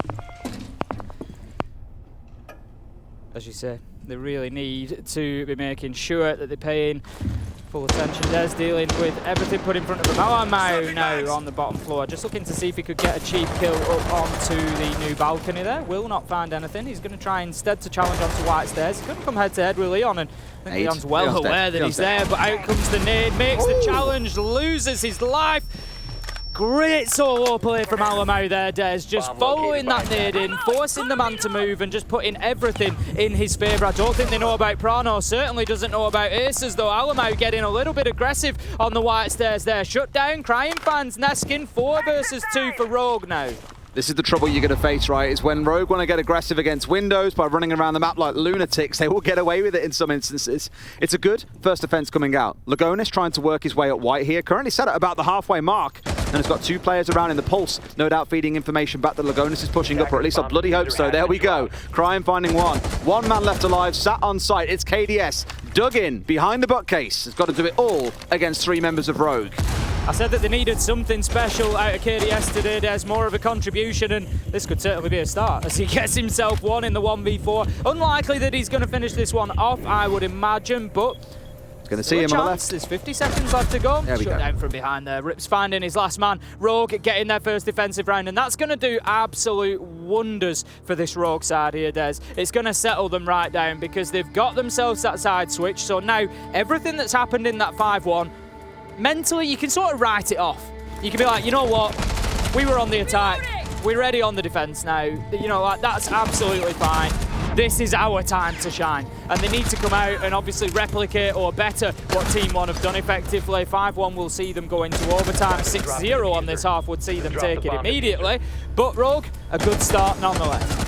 As you say, they really need to be making sure that they're paying full attention. There's dealing with everything put in front of them. Alamau now on the bottom floor, just looking to see if he could get a cheap kill up onto the new balcony there. Will not find anything. He's going to try instead to challenge onto White Stairs. He's going to come head to head with Leon, and I think Leon's well aware that he's there, but out comes the nade, makes the challenge, loses his life. Great solo play from Alamau there, Des. Just following that nade in, forcing the man to move and just putting everything in his favour. I don't think they know about Prano, certainly doesn't know about Aces though. Alamau getting a little bit aggressive on the White Stairs there. Shut down, Crying fans, Neskin 4 versus 2 for Rogue now. This is the trouble you're going to face, right? Is when Rogue want to get aggressive against Windows by running around the map like lunatics, they will get away with it in some instances. It's a good first defense coming out. Lagonis trying to work his way up White here, currently set at about the halfway mark, and has got 2 players around in the Pulse, no doubt feeding information back that Lagonis is pushing up, or at least I bloody hope so. There we go. Crying finding one man left alive, sat on site. It's KDS, dug in behind the bookcase. Has got to do it all against 3 members of Rogue. I said that they needed something special out of KDS today. There's more of a contribution, and this could certainly be a start as he gets himself one in the 1v4. Unlikely that he's going to finish this one off, I would imagine, but it's going to see him on the left. There's 50 seconds left to go. There we go. Shut down from behind there. Rips finding his last man. Rogue getting their first defensive round, and that's going to do absolute wonders for this Rogue side here, Des. It's going to settle them right down because they've got themselves that side switch. So now everything that's happened in that 5-1, mentally, you can sort of write it off. You can be like, you know what? We were on the attack. We're ready on the defense now. You know, like, that's absolutely fine. This is our time to shine. And they need to come out and obviously replicate or better what Team 1 have done effectively. 5-1 will see them go into overtime. 6-0 on this half would see them take it immediately. But Rogue, a good start nonetheless.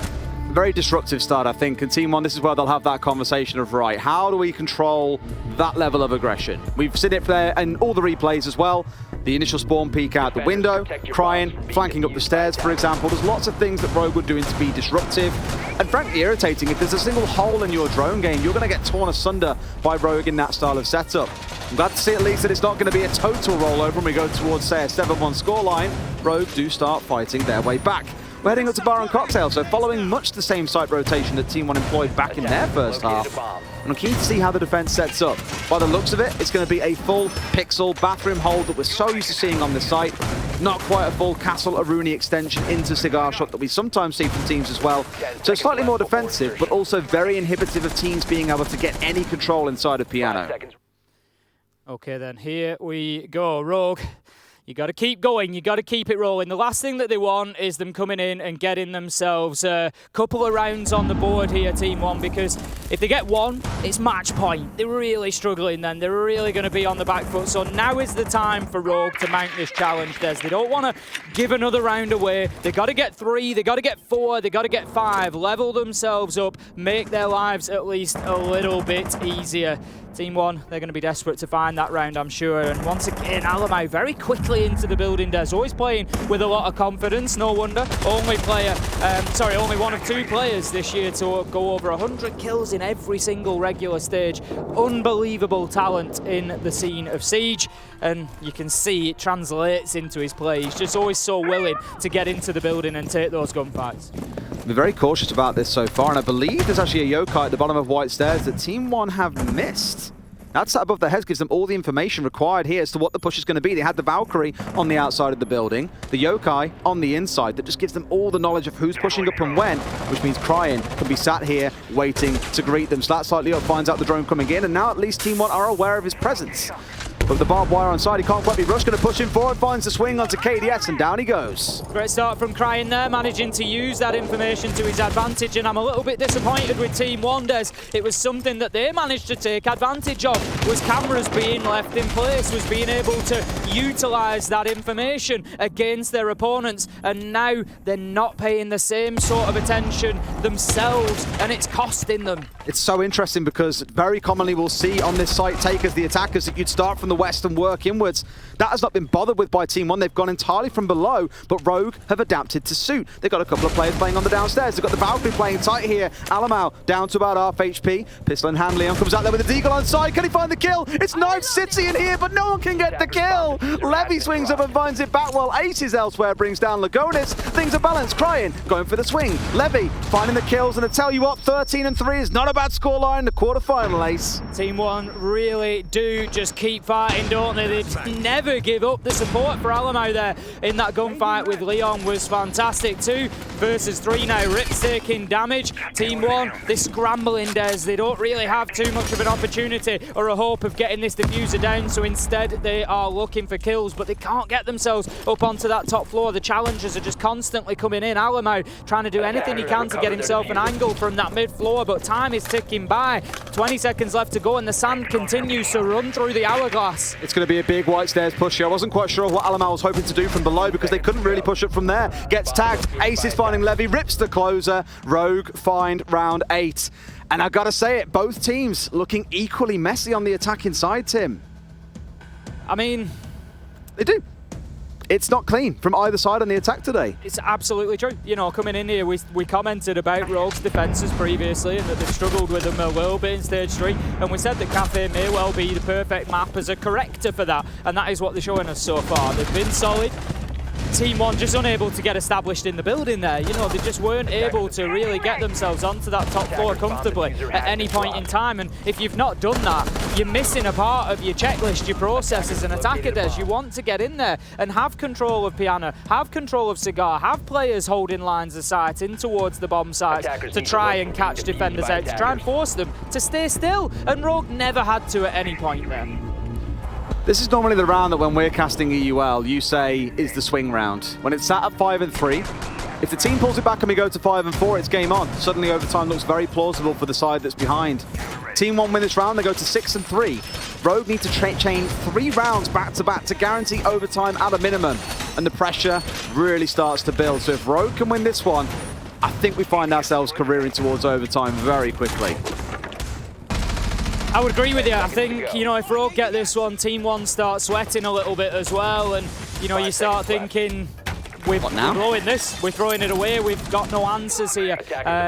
Very disruptive start, I think, and Team 1, this is where they'll have that conversation of, right, how do we control that level of aggression? We've seen it there in all the replays as well. The initial spawn peek out the window, Crying, flanking up the stairs, for example. There's lots of things that Rogue were doing to be disruptive and frankly irritating. If there's a single hole in your drone game, you're going to get torn asunder by Rogue in that style of setup. I'm glad to see at least that it's not going to be a total rollover when we go towards, say, a 7-1 scoreline. Rogue do start fighting their way back. We're heading up to Bar and Cocktail, so following much the same site rotation that Team 1 employed back in their first half. And I'm keen to see how the defense sets up. By the looks of it, it's going to be a full pixel bathroom hold that we're so used to seeing on this site. Not quite a full Castle Aruni extension into Cigar Shot that we sometimes see from teams as well. So slightly more defensive, but also very inhibitive of teams being able to get any control inside of Piano. Okay then, here we go. Rogue, you got to keep going, you got to keep it rolling. The last thing that they want is them coming in and getting themselves a couple of rounds on the board here, Team 1, because if they get one, it's match point. They're really struggling then. They're really going to be on the back foot. So now is the time for Rogue to mount this challenge, Des. They don't want to give another round away. They got to get 3, they got to get 4, they got to get 5, level themselves up, make their lives at least a little bit easier. Team 1, they're going to be desperate to find that round, I'm sure. And once again, Alamau very quickly into the building. Des always playing with a lot of confidence. No wonder. Only one of 2 players this year to go over 100 kills in every single regular stage. Unbelievable talent in the scene of Siege. And you can see it translates into his play. He's just always so willing to get into the building and take those gunfights. We're very cautious about this so far, and I believe there's actually a yokai at the bottom of White Stairs that Team 1 have missed. That sat above their heads gives them all the information required here as to what the push is going to be. They had the Valkyrie on the outside of the building, the yokai on the inside. That just gives them all the knowledge of who's pushing up and when, which means Crying can be sat here waiting to greet them. Slat slightly up, finds out the drone coming in, and now at least Team 1 are aware of his presence. But the barbed wire on side, he can't quite be rushed, going to push him forward, finds the swing onto KDS, and down he goes. Great start from Crying there, managing to use that information to his advantage, and I'm a little bit disappointed with Team 1, Des. It was something that they managed to take advantage of, was cameras being left in place, was being able to utilise that information against their opponents, and now they're not paying the same sort of attention themselves, and it's costing them. It's so interesting because very commonly we'll see on this site take as the attackers that you'd start from the west and work inwards. That has not been bothered with by Team One. They've gone entirely from below, but Rogue have adapted to suit. They've got a couple of players playing on the downstairs. They've got the Valkyrie playing tight here. Alamau down to about half HP. Pistol in hand. Leon comes out there with a deagle on side. Can he find the kill? It's Knife City in here, but no one can get the kill. Levy swings up and finds it back while Aces elsewhere brings down Lagonis. Things are balanced. Crying, going for the swing. Levy finding the kills, and I tell you what, 13-3 is not a bad scoreline. The quarterfinal, Ace. Team One really do just keep fighting, don't they? They never give up. The support for Alamau there in that gunfight with Leon was fantastic. 2 versus 3 now. Rip's taking damage. Team One, they're scrambling, Des. They don't really have too much of an opportunity or a hope of getting this diffuser down, so instead they are looking for kills, but they can't get themselves up onto that top floor. The challengers are just constantly coming in. Alamau trying to do anything he can to get himself an angle from that mid floor, but time is ticking by. 20 seconds left to go, and the sand continues to run through the hourglass. It's going to be a big white stairs push here. I wasn't quite sure what Alamau was hoping to do from below because they couldn't really push up from there. Gets tagged. Ace is finding Levy, rips the closer. Rogue find round 8. And I gotta say it, both teams looking equally messy on the attacking side, Tim. I mean, they do. It's not clean from either side on the attack today. It's absolutely true. You know, coming in here, we commented about Rogue's defences previously and that they've struggled with them a little bit in Stage 3. And we said that Kafe may well be the perfect map as a corrector for that. And that is what they're showing us so far. They've been solid. Team One just unable to get established in the building there. You know, they just weren't able to really get themselves onto that top floor comfortably at any point in time. And if you've not done that, you're missing a part of your checklist, your process as an attacker, Des. You want to get in there and have control of Piano, have control of Cigar, have players holding lines of sight in towards the bomb sites to try and catch defenders out, to try and force them to stay still. And Rogue never had to at any point there. This is normally the round that when we're casting EUL, you say is the swing round. When it's sat at 5-3, if the team pulls it back and we go to 5-4, it's game on. Suddenly overtime looks very plausible for the side that's behind. Team One win this round, they go to 6-3. Rogue need to chain 3 rounds back-to-back to guarantee overtime at a minimum. And the pressure really starts to build. So if Rogue can win this one, I think we find ourselves careering towards overtime very quickly. I would agree with you. I think, you know, if Rogue get this one, Team One start sweating a little bit as well. And, you know, you start thinking, we're blowing this, we're throwing it away, we've got no answers here.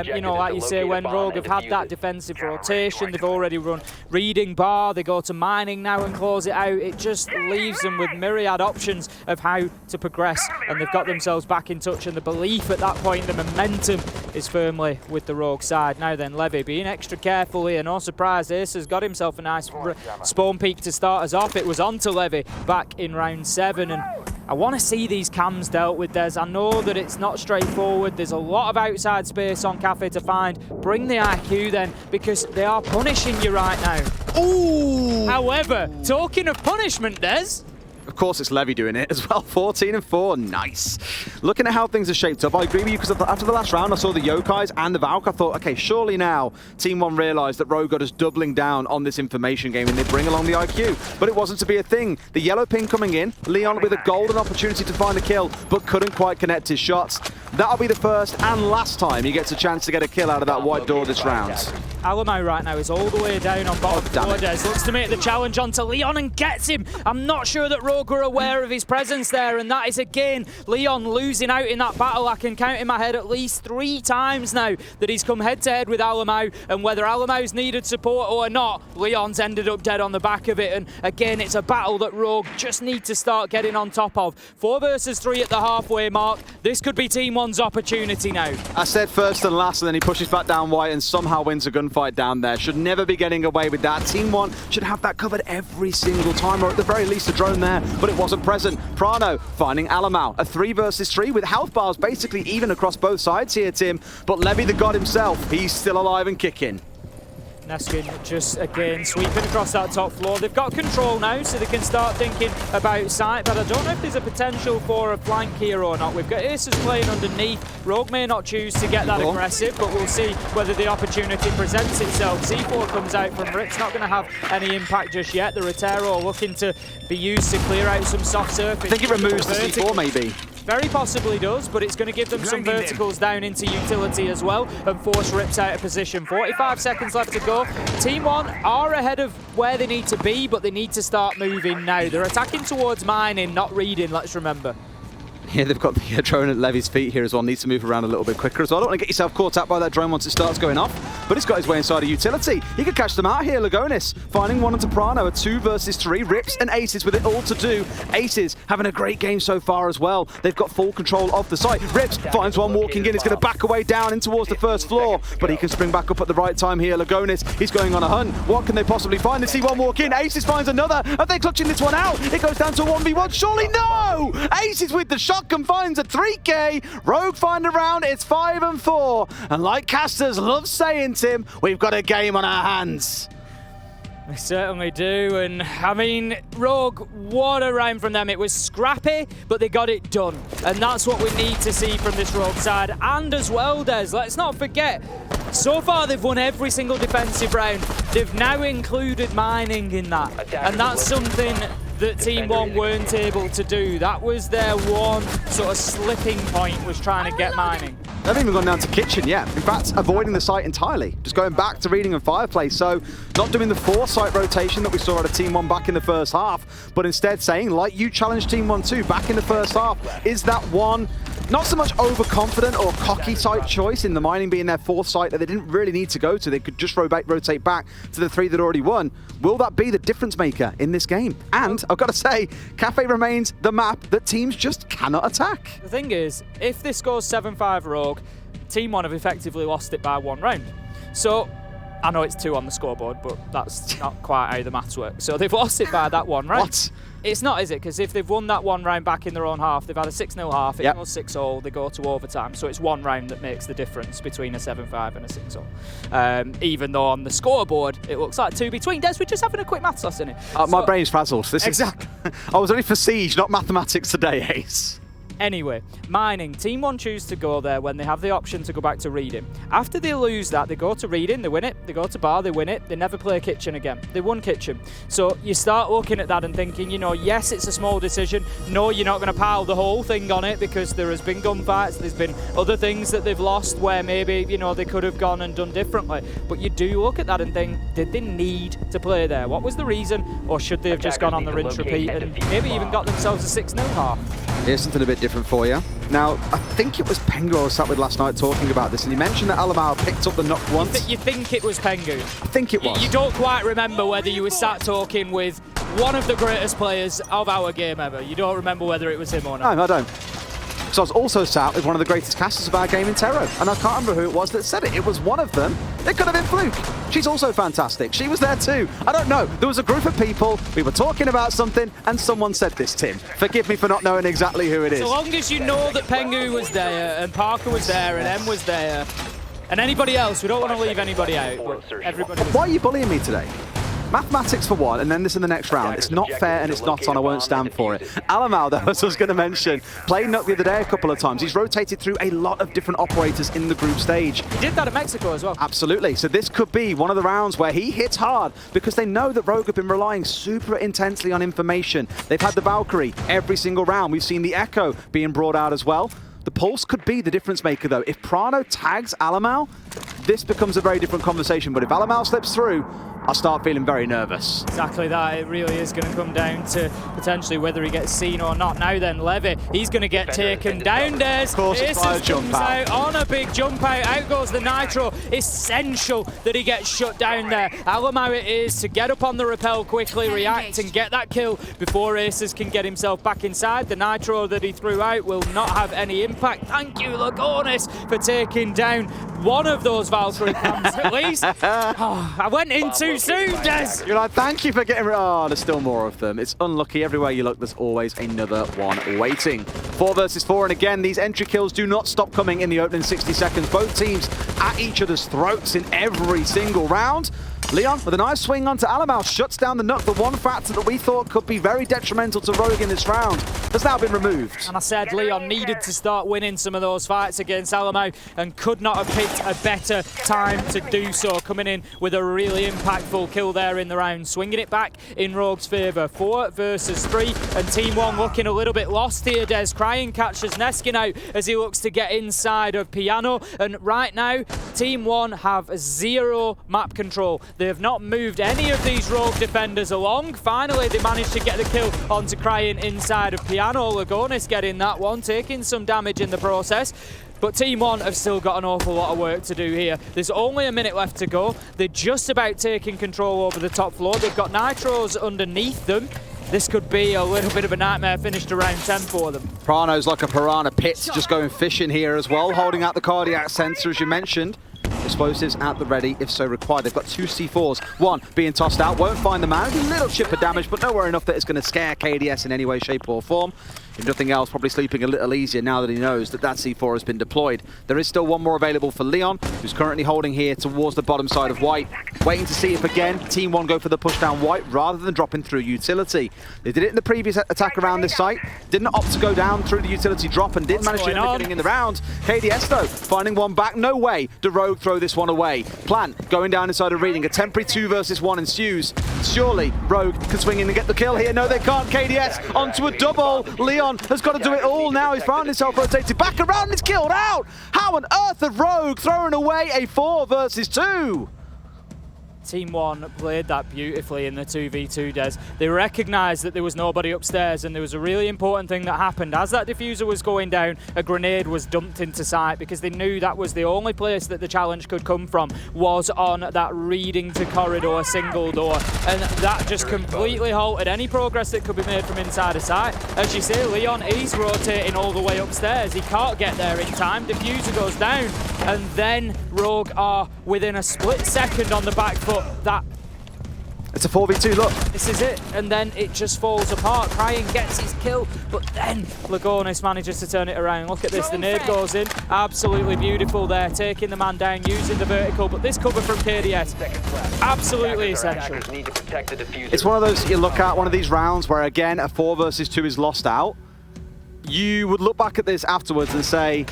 You know, like you say, when Rogue have had that defensive rotation, they've already run reading bar, they go to mining now and close it out. It just leaves them with myriad options of how to progress, and they've got themselves back in touch, and the belief at that point, the momentum is firmly with the Rogue side. Now then, Levy being extra careful here, no surprise, Ace has got himself a nice spawn peak to start us off. It was on to Levy back in round 7, and I want to see these cams dealt with, Des. I know that it's not straightforward. There's a lot of outside space on Kafe to find. Bring the IQ then, because they are punishing you right now. Ooh! However, talking of punishment, Des, of course, it's Levy doing it as well. 14-4, nice. Looking at how things are shaped up, I agree with you, because after the last round, I saw the Yokais and the Valk. I thought, okay, surely now Team One realised that Rogue got us doubling down on this information game and they bring along the IQ. But it wasn't to be a thing. The yellow ping coming in, Leon with a golden opportunity to find a kill, but couldn't quite connect his shots. That'll be the first and last time he gets a chance to get a kill out of that white door this round. Alamau right now is all the way down on bottom floor, Des. Looks to make the challenge onto Leon and gets him. I'm not sure that Rogue were aware of his presence there, and that is again Leon losing out in that battle. I can count in my head at least 3 times now that he's come head-to-head with Alamau, and whether Alamau's needed support or not, Leon's ended up dead on the back of it. And again, it's a battle that Rogue just need to start getting on top of. 4 versus 3 at the halfway mark. This could be Team One's opportunity now. I said first and last, and then he pushes back down white and somehow wins a gunfight down there. Should never be getting away with that. Team One should have that covered every single time, or at the very least a drone there, but it wasn't present. Prano finding Alamau. A 3 versus 3 with health bars basically even across both sides here, Tim. But Levy the God himself, he's still alive and kicking. Neskin just again sweeping across that top floor. They've got control now, so they can start thinking about sight, but I don't know if there's a potential for a flank here or not. We've got Aces playing underneath. Rogue may not choose to get that aggressive, but we'll see whether the opportunity presents itself. C4 comes out from Rick's, not going to have any impact just yet. The Rotero looking to be used to clear out some soft surface. I think it removes the C4 maybe. Very possibly does, but it's going to give them some verticals down into utility as well and force Rips out of position. 45 seconds left to go. Team One are ahead of where they need to be, but they need to start moving now. They're attacking towards mining, not reading, let's remember. Yeah, they've got the drone at Levy's feet here as well. Needs to move around a little bit quicker as well. I don't want to get yourself caught out by that drone once it starts going off, but it's got his way inside a utility. He could catch them out here, Lagonis. Finding one onto Prano, a 2 versus 3. Rips and Aces with it all to do. Aces having a great game so far as well. They've got full control of the site. Rips finds one walking in. He's going to back away down in towards the first floor, but he can spring back up at the right time here. Lagonis, he's going on a hunt. What can they possibly find? They see one walk in. Aces finds another. Are they clutching this one out? It goes down to a 1v1. Surely no! Aces with the shotgun finds a 3K. Rogue find a round. It's 5 and 4. And like Casters loves saying, Tim, we've got a game on our hands. They certainly do, and I mean, Rogue, what a round from them. It was scrappy, but they got it done. And that's what we need to see from this Rogue side. And as well, Des, let's not forget, so far they've won every single defensive round. They've now included mining in that. And that's something that Team One weren't able to do. That was their one sort of slipping point, was trying to get mining. They haven't even gone down to kitchen yet. In fact, avoiding the site entirely. Just going back to reading and fireplace. So not doing the 4-site rotation that we saw out of Team One back in the first half, but instead saying, like you challenged Team One too back in the first half, is that one not so much overconfident or cocky type choice in the mining being their 4th site that they didn't really need to go to. They could just rotate back to the 3 that already won. Will that be the difference maker in this game? And I've got to say, Kafe remains the map that teams just cannot attack. The thing is, if this goes 7-5 Rogue, Team One have effectively lost it by 1 round. So, I know it's 2 on the scoreboard, but that's not quite how the maths work. So they've lost it by that 1 round. What? It's not, is it? Because if they've won that 1 round back in their own half, they've had a 6-0 half, it goes 6-all, they go to overtime. So it's 1 round that makes the difference between a 7-5 and a 6-all. Even though on the scoreboard, it looks like 2 between. Des, we're just having a quick maths lesson here. My brain's frazzled. Exactly. I was only for Siege, not mathematics today, Ace. Anyway, mining. Team One choose to go there when they have the option to go back to reading. After they lose that, they go to reading, they win it. They go to bar, they win it. They never play kitchen again. They won kitchen. So you start looking at that and thinking, you know, yes, it's a small decision. No, you're not going to pile the whole thing on it because there has been gunfights. There's been other things that they've lost where maybe, you know, they could have gone and done differently. But you do look at that and think, did they need to play there? What was the reason? Or should they have just gone on the rinse repeat and maybe even got themselves a 6-0 half? Here's something a bit different for you. Now, I think it was Pengu I was sat with last night talking about this, and he mentioned that Alamau picked up the knock once. You think it was Pengu? I think it was. You don't quite remember whether you were sat talking with one of the greatest players of our game ever. You don't remember whether it was him or not. No, I don't. So I was also sat with one of the greatest casters of our game in Terror, and I can't remember who it was that said it. It was one of them. It could have been Fluke. She's also fantastic. She was there too. I don't know. There was a group of people, we were talking about something, and someone said this, Tim. Forgive me for not knowing exactly who it is. So long as you know that Pengu was there, and Parker was there, and M was there, and anybody else, we don't want to leave anybody out, but everybody was. Why are you bullying me today? Mathematics for one, and then this in the next round. It's not fair and it's not on. I won't stand for it. Alamau, though, as I was going to mention, played Nuck the other day a couple of times. He's rotated through a lot of different operators in the group stage. He did that at Mexico as well. Absolutely. So this could be one of the rounds where he hits hard because they know that Rogue have been relying super intensely on information. They've had the Valkyrie every single round. We've seen the Echo being brought out as well. The Pulse could be the difference maker, though. If Prano tags Alamau, this becomes a very different conversation. But if Alamau slips through, I'll start feeling very nervous. Exactly that. It really is going to come down to potentially whether he gets seen or not. Now then, Levy, he's going to get taken down, Des. Of course, it's by a jump out. On a big jump out. Out goes the Nitro. Essential that he gets shut down there. Alamau it is to get up on the rappel quickly, react and get that kill before Aces can get himself back inside. The Nitro that he threw out will not have any impact. Thank you, Lagonis, for taking down one of those Valkyrie cams at least. Oh, I went in too soon, Des. You're like, thank you for getting rid. Oh, there's still more of them. It's unlucky. Everywhere you look, there's always another one waiting. 4 versus 4, and again, these entry kills do not stop coming in the opening 60 seconds. Both teams at each other's throats in every single round. Leon with a nice swing onto Alamau, shuts down the Nook. The one factor that we thought could be very detrimental to Rogue in this round has now been removed. And I said Leon needed to start winning some of those fights against Alamau and could not have picked a better time to do so, coming in with a really impactful kill there in the round, swinging it back in Rogue's favour. 4 versus 3, and Team 1 looking a little bit lost here. Des Crying catches Neskin out as he looks to get inside of Piano, and right now Team 1 have 0 map control. They have not moved any of these Rogue defenders along. Finally they managed to get the kill onto Crying inside of Piano. Lagonis getting that one, taking some damage in the process. But Team 1 have still got an awful lot of work to do here. There's only a minute left to go. They're just about taking control over the top floor. They've got Nitros underneath them. This could be a little bit of a nightmare finish to round 10 for them. Prano's like a piranha pit, just going fishing here as well, holding out the cardiac sensor as you mentioned. Explosives at the ready if so required. They've got 2 C4s, one being tossed out, won't find the man. A little chip of damage, but nowhere enough that it's going to scare KDS in any way, shape or form. If nothing else, probably sleeping a little easier now that he knows that that C4 has been deployed. There is still one more available for Leon, who's currently holding here towards the bottom side of White. Waiting to see if again, Team 1 go for the push down White rather than dropping through utility. They did it in the previous attack around this site. Didn't opt to go down through the utility drop and did manage to end up getting in the round. KDS though, finding one back. No way do Rogue throw this one away. Plant going down inside of Reading. A temporary 2 versus 1 ensues. Surely Rogue can swing in and get the kill here. No, they can't. KDS onto a double. Leon has got to do it all now. He's found himself rotated back around and he's killed out. How on earth have Rogue thrown away a 4 versus 2? Team 1 played that beautifully in the 2v2, Des. They recognised that there was nobody upstairs, and there was a really important thing that happened. As that diffuser was going down, a grenade was dumped into sight because they knew that was the only place that the challenge could come from, was on that Reading to corridor single door. And that just completely halted any progress that could be made from inside of sight. As you say, Leon is rotating all the way upstairs. He can't get there in time. Diffuser goes down, and then Rogue are within a split second on the back foot. That it's a 4v2, look. This is it, and then it just falls apart. Crying gets his kill, but then Lagonis manages to turn it around. Look at this, the nade goes in. Absolutely beautiful there, taking the man down, using the vertical, but this cover from KDS, absolutely essential. It's one of those, you look at one of these rounds where again, a 4 versus 2 is lost out. You would look back at this afterwards and say,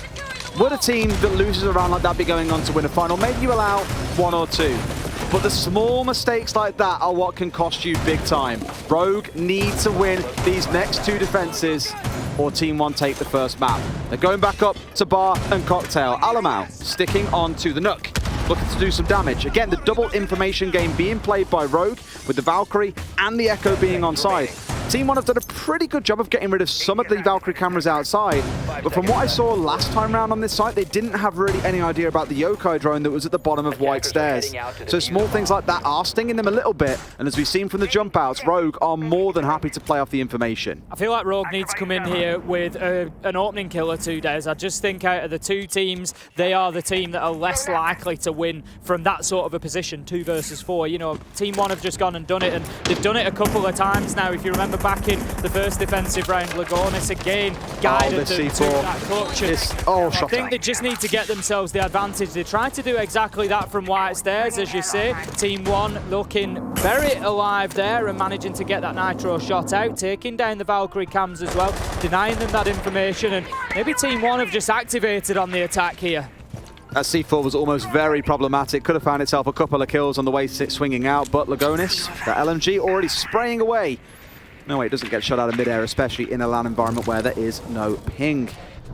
would a team that loses a round like that be going on to win a final? Maybe you allow 1 or 2. But the small mistakes like that are what can cost you big time. Rogue need to win these next 2 defenses, or Team 1 take the first map. They're going back up to Bar and Cocktail. Alamau sticking on to the Nook, looking to do some damage. Again, the double information game being played by Rogue, with the Valkyrie and the Echo being on side. Team 1 have done a pretty good job of getting rid of some of the Valkyrie cameras outside, but from what I saw last time round on this site, they didn't have really any idea about the Yokai drone that was at the bottom of White Stairs. So small things like that are stinging them a little bit, and as we've seen from the jump outs, Rogue are more than happy to play off the information. I feel like Rogue needs to come in here with an opening kill or 2 days. I just think out of the 2 teams, they are the team that are less likely to win from that sort of a position, 2 versus 4. You know, Team 1 have just gone and done it, and they've done it a couple of times now. If you remember back in the first defensive round, Lagonis again guided them to that clutch. I think they just need to get themselves the advantage. They tried to do exactly that from White Stairs, as you say. Team 1 looking very alive there and managing to get that Nitro shot out, taking down the Valkyrie cams as well, denying them that information, and maybe Team 1 have just activated on the attack here. That C4 was almost very problematic. Could have found itself a couple of kills on the way swinging out, but Lagonis, the LMG already spraying away. No way, it doesn't get shot out of midair, especially in a LAN environment where there is no ping.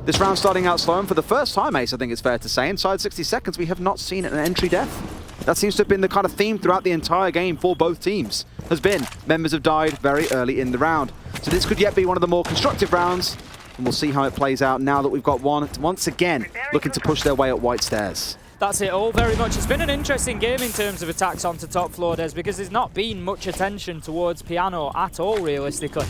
This round starting out slow, and for the first time, Ace, I think it's fair to say, inside 60 seconds, we have not seen an entry death. That seems to have been the kind of theme throughout the entire game for both teams, has been members have died very early in the round. So this could yet be one of the more constructive rounds, and we'll see how it plays out now that we've got one, once again, looking to push their way up White Stairs. That's it all very much. It's been an interesting game in terms of attacks onto top floor, Des, because there's not been much attention towards Piano at all, realistically.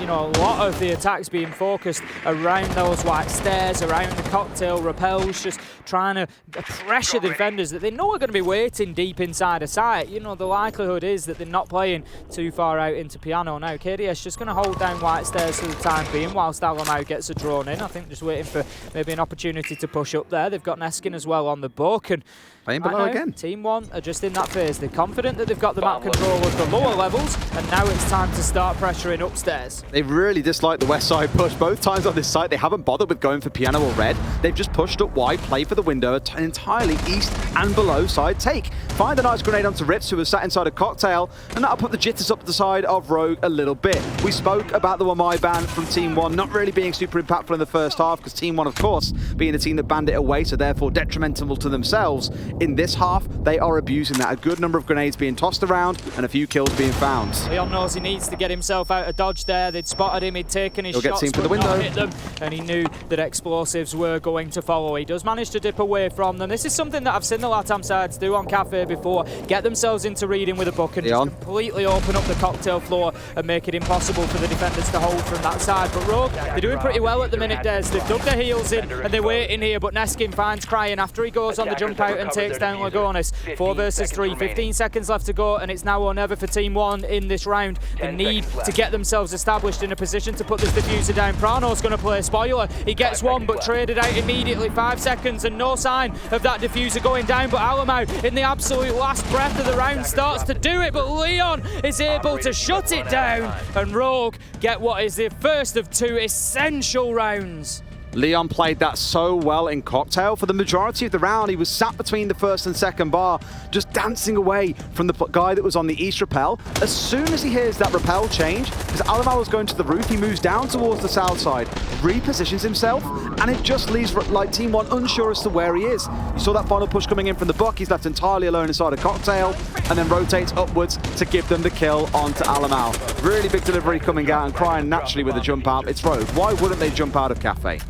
You know, a lot of the attacks being focused around those White Stairs, around the Cocktail rappels, just trying to pressure the defenders that they know are going to be waiting deep inside a site. You know, the likelihood is that they're not playing too far out into Piano. Now, KDS just going to hold down White Stairs for the time being whilst Alamau gets a drone in. I think just waiting for maybe an opportunity to push up there. They've got Neskin as well on the book. provoke. And playing below now, again. Team One are just in that phase. They're confident that they've got the map control of the lower levels, and now it's time to start pressuring upstairs. They really dislike the west side push. Both times on this site, they haven't bothered with going for piano or red. They've just pushed up wide, play for the window, an entirely east and below side take. Find a nice grenade onto Rips, who was sat inside a cocktail, and that'll put the jitters up the side of Rogue a little bit. We spoke about the oNe ban from Team One not really being super impactful in the first half, because Team One, of course, being the team that banned it away, so therefore detrimental to themselves. In this half, they are abusing that. A good number of grenades being tossed around and a few kills being found. Leon knows he needs to get himself out of dodge there. They'd spotted him, he'd taken his shots, for the but window. not hit them, and he knew that explosives were going to follow. He does manage to dip away from them. This is something that I've seen the LATAM sides do on Kafe before. Get themselves into reading with a book and just completely open up the cocktail floor and make it impossible for the defenders to hold from that side. But Rogue, they're doing pretty well at the minute, Des. They've dug their heels in and they're waiting here, but Neskin finds Crying after he goes on the jump out and takes down Lagonis. 4 versus 3, 15 seconds left to go, and it's now or never for Team One in this round. They need to get themselves established in a position to put this diffuser down. Prano's going to play spoiler. He gets one, but traded out immediately. 5 seconds and no sign of that diffuser going down, but Alamau in the absolute last breath of the round starts to do it, but Leon is able to shut it down, and Rogue get what is the first of 2 essential rounds. Leon played that so well in Cocktail. For the majority of the round, he was sat between the first and second bar, just dancing away from the guy that was on the east rappel. As soon as he hears that rappel change, because Alamau was going to the roof, he moves down towards the south side, repositions himself, and it just leaves like Team One unsure as to where he is. You saw that final push coming in from the buck. He's left entirely alone inside a Cocktail, and then rotates upwards to give them the kill onto Alamau. Really big delivery coming out, and Crying naturally with a jump out. It's Rogue. Why wouldn't they jump out of Kafe?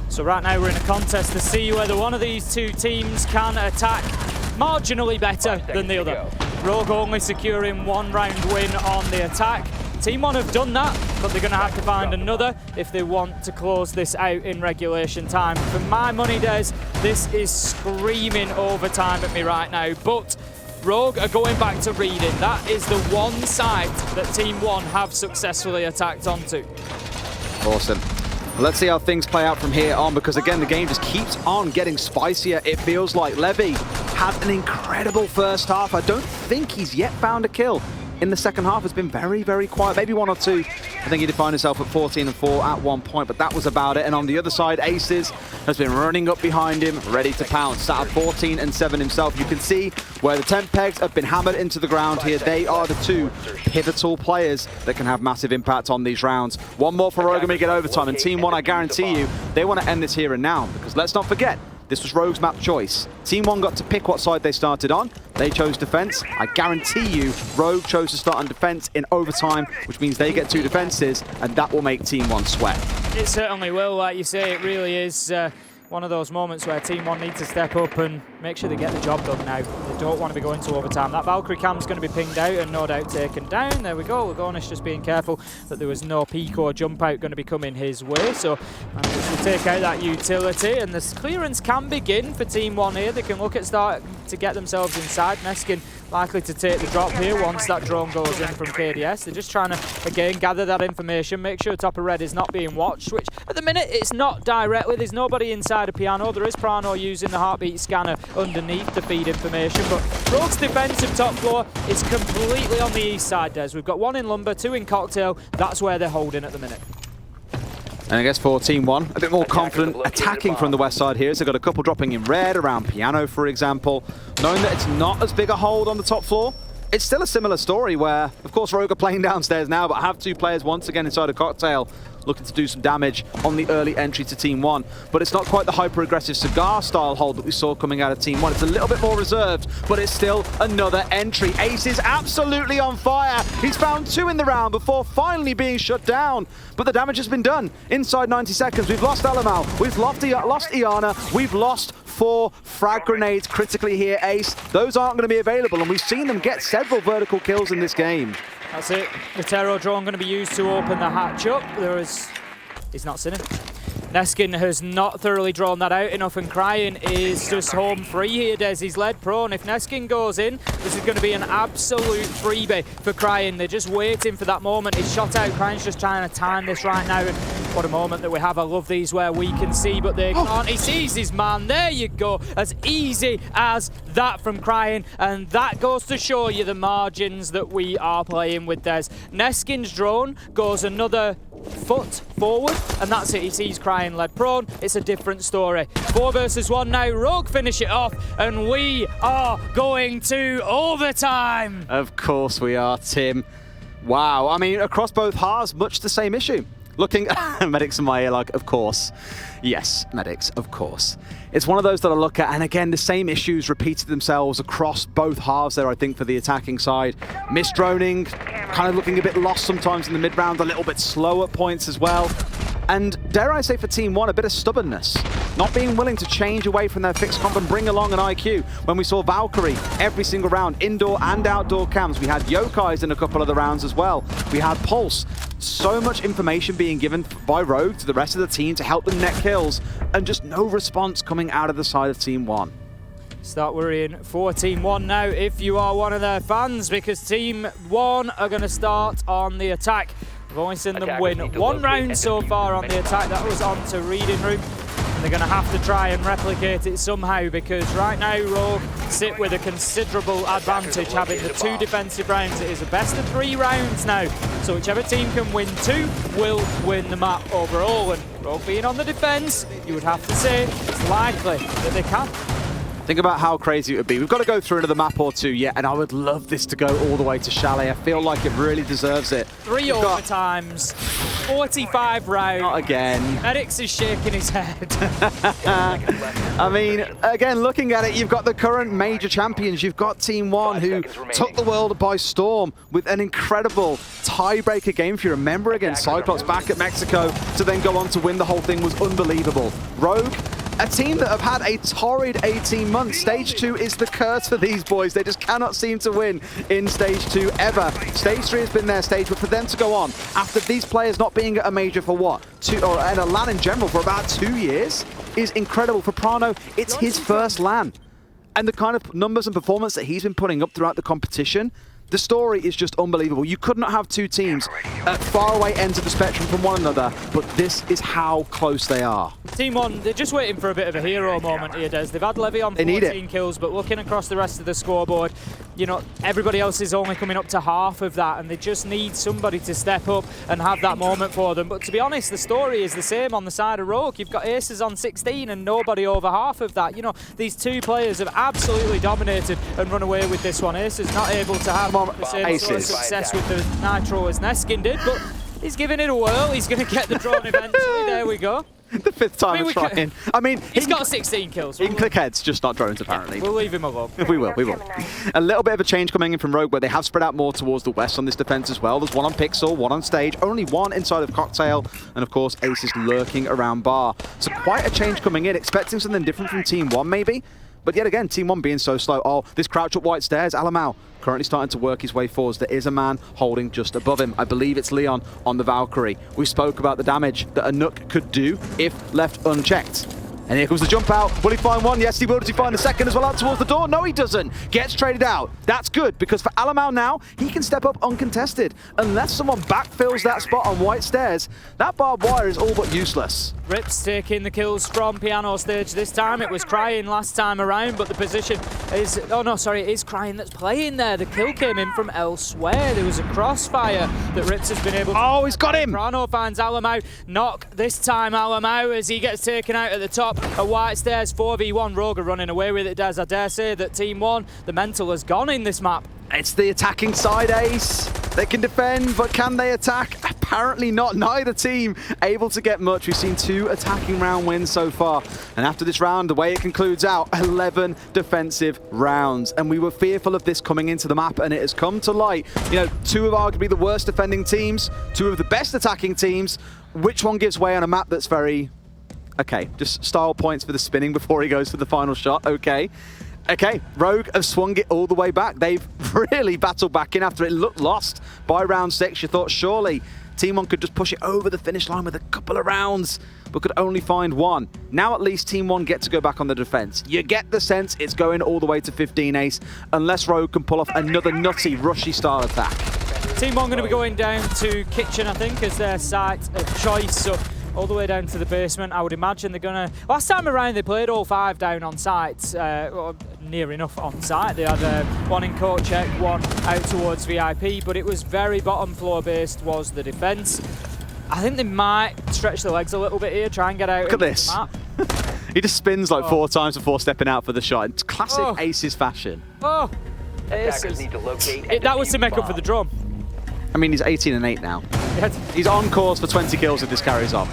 So right now we're in a contest to see whether one of these two teams can attack marginally better than the other. Rogue only securing 1 round win on the attack. Team One have done that, but they're going to have to find another if they want to close this out in regulation time. For my money, Des, this is screaming overtime at me right now, but Rogue are going back to reading. That is the one site that Team One have successfully attacked onto. Awesome. Let's see how things play out from here on, because again, the game just keeps on getting spicier. It feels like Levy had an incredible first half. I don't think he's yet found a kill. In the second half, has been very, very quiet. Maybe 1 or 2. I think he defined himself at 14 and 4 at one point, but that was about it. And on the other side, Aces has been running up behind him, ready to pounce. Sat at 14 and 7 himself. You can see where the tent pegs have been hammered into the ground here. They are the 2 pivotal players that can have massive impact on these rounds. One more for Rogue and we get overtime. And Team One, I guarantee you, they want to end this here and now, because let's not forget, this was Rogue's map choice. Team One got to pick what side they started on. They chose defense. I guarantee you, Rogue chose to start on defense in overtime, which means they get 2 defenses, and that will make Team One sweat. It certainly will, like you say. It really is one of those moments where Team One need to step up and make sure they get the job done now. They don't want to be going to overtime. That Valkyrie cam's going to be pinged out and no doubt taken down. There we go. Lagonis just being careful that there was no peek or jump out going to be coming his way. So we'll take out that utility, and the clearance can begin for Team One here. They can look at starting to get themselves inside. Neskin likely to take the drop here once that drone goes in from KDS. They're just trying to, again, gather that information, make sure top of red is not being watched, which at the minute it's not directly. There's nobody inside a piano. There is Prano using the heartbeat scanner underneath to feed information, but Rogue's defensive top floor is completely on the east side, Des. We've got 1 in Lumber, 2 in Cocktail. That's where they're holding at the minute. And I guess for Team One, a bit more confident attacking from the west side here. So they've got a couple dropping in red around Piano, for example. Knowing that it's not as big a hold on the top floor, it's still a similar story where, of course, Rogue are playing downstairs now, but have 2 players once again inside a Cocktail looking to do some damage on the early entry to Team One. But it's not quite the hyper-aggressive Cigar style hold that we saw coming out of Team One. It's a little bit more reserved, but it's still another entry. Ace is absolutely on fire. He's found 2 in the round before finally being shut down. But the damage has been done inside 90 seconds. We've lost Alamau, we've lost Iana, we've lost 4 frag grenades critically here, Ace. Those aren't going to be available, and we've seen them get several vertical kills in this game. That's it. The Terror drone going to be used to open the hatch up. He's not seen him. Neskin has not thoroughly drawn that out enough, and Cryin is just home free here, Des. He's led prone. If Neskin goes in, this is going to be an absolute freebie for Cryin. They're just waiting for that moment. He's shot out. Cryin's just trying to time this right now, and what a moment that we have. I love these where we can see, but they can't. He sees his man. There you go. As easy as that from Cryin, and that goes to show you the margins that we are playing with, Des. Neskin's drone goes another foot forward, and that's it. He sees Cryin led prone. It's a different story. 4 versus 1 now. Rogue finish it off, and we are going to overtime. Of course we are, Tim. Wow. I mean, across both halves, much the same issue. Looking at medics in my ear like, of course. Yes, medics, of course. It's one of those that I look at, and again, the same issues repeated themselves across both halves there, I think, for the attacking side. Misdroning, kind of looking a bit lost sometimes in the mid-round, a little bit slow at points as well. And dare I say for Team 1, a bit of stubbornness. Not being willing to change away from their fixed comp and bring along an IQ. When we saw Valkyrie every single round, indoor and outdoor cams. We had Yokais in a couple of the rounds as well. We had Pulse. So much information being given by Rogue to the rest of the team to help them net kills, and just no response coming out of the side of Team 1. Start worrying for Team 1 now if you are one of their fans, because Team 1 are going to start on the attack. We've only seen them win 1 round so far on the attack. That was on to Reading Room. And they're going to have to try and replicate it somehow, because right now Rogue sit with a considerable advantage, having the 2 defensive rounds. It is a best of 3 rounds now. So whichever team can win 2 will win the map overall. And Rogue being on the defense, you would have to say it's likely that they can. Think about how crazy it would be. We've got to go through another map or 2 yet, and I would love this to go all the way to Chalet. I feel like it really deserves it. 3 overtimes, 45 rounds. Not again. Medics is shaking his head. I mean, again, looking at it, you've got the current major champions. You've got Team 1, who took the world by storm with an incredible tiebreaker game, if you remember, against Cyclops back at Mexico, to then go on to win the whole thing was unbelievable. Rogue, a team that have had a torrid 18 months. Stage 2 is the curse for these boys. They just cannot seem to win in Stage 2 ever. Stage 3 has been their stage, but for them to go on, after these players not being at a major for what? Or at a LAN in general for about 2 years, is incredible. For Prano, it's his first LAN. And the kind of numbers and performance that he's been putting up throughout the competition, the story is just unbelievable. You could not have 2 teams at faraway ends of the spectrum from one another, but this is how close they are. Team 1, they're just waiting for a bit of a hero moment here, Des. They've had Levy on 14 kills, but looking across the rest of the scoreboard, you know, everybody else is only coming up to half of that, and they just need somebody to step up and have that moment for them. But to be honest, the story is the same on the side of Rogue. You've got Aces on 16 and nobody over half of that. You know, these 2 players have absolutely dominated and run away with this one. Aces not able to have the same sort of success with the Nitro as Neskin did, but he's giving it a whirl. He's going to get the drone eventually. There we go. The 5th time of trying. I mean, he's got 16 kills. He can click heads, just not drones, apparently. We'll leave him alone. We will. A little bit of a change coming in from Rogue, where they have spread out more towards the west on this defense as well. There's 1 on Pixel, 1 on Stage, only 1 inside of Cocktail, and of course, Ace is lurking around Bar. So quite a change coming in, expecting something different from Team 1, maybe. But yet again, Team 1 being so slow. Oh, this crouch up white stairs, Alamau currently starting to work his way forwards. There is a man holding just above him. I believe it's Leon on the Valkyrie. We spoke about the damage that a Nook could do if left unchecked. And here comes the jump out. Will he find 1? Yes, he will. Does he find the second as well out towards the door? No, he doesn't. Gets traded out. That's good, because for Alamau now, he can step up uncontested. Unless someone backfills that spot on white stairs, that barbed wire is all but useless. Rips taking the kills from Piano Stage. This time it was Cryin last time around, but the position is... Oh, no, sorry, it is Cryin that's playing there. The kill came in from elsewhere. There was a crossfire that Rips has been able to... Oh, he's got him! Prano finds Alamau. Knock this time, Alamau, as he gets taken out at the top. A white stairs 4v1. Rogue are running away with it, Des. I dare say that Team 1, the mental has gone in this map. It's the attacking side, Ace. They can defend, but can they attack? Apparently not. Neither team able to get much. We've seen 2 attacking round wins so far. And after this round, the way it concludes out, 11 defensive rounds. And we were fearful of this coming into the map, and it has come to light. You know, 2 of arguably the worst defending teams, 2 of the best attacking teams. Which one gives way on a map that's very... Okay, just style points for the spinning before he goes for the final shot. Okay. Okay, Rogue have swung it all the way back. They've really battled back in after it looked lost by round 6. You thought surely Team One could just push it over the finish line with a couple of rounds, but could only find one. Now at least Team One get to go back on the defense. You get the sense it's going all the way to 15 ace, unless Rogue can pull off another nutty, rushy style attack. Team One going to be going down to Kitchen, I think, as their site of choice. So all the way down to the basement. I would imagine they're going to... Last time around, they played all 5 down on site, or near enough on site. They had one in court check, one out towards VIP, but it was very bottom floor based was the defence. I think they might stretch their legs a little bit here, try and get out. Look at this. The map. He just spins like 4 times before stepping out for the shot. It's classic Aces fashion. Oh, Aces. That was to make up for the drum. I mean, he's 18 and 8 now. He's on course for 20 kills if this carries on.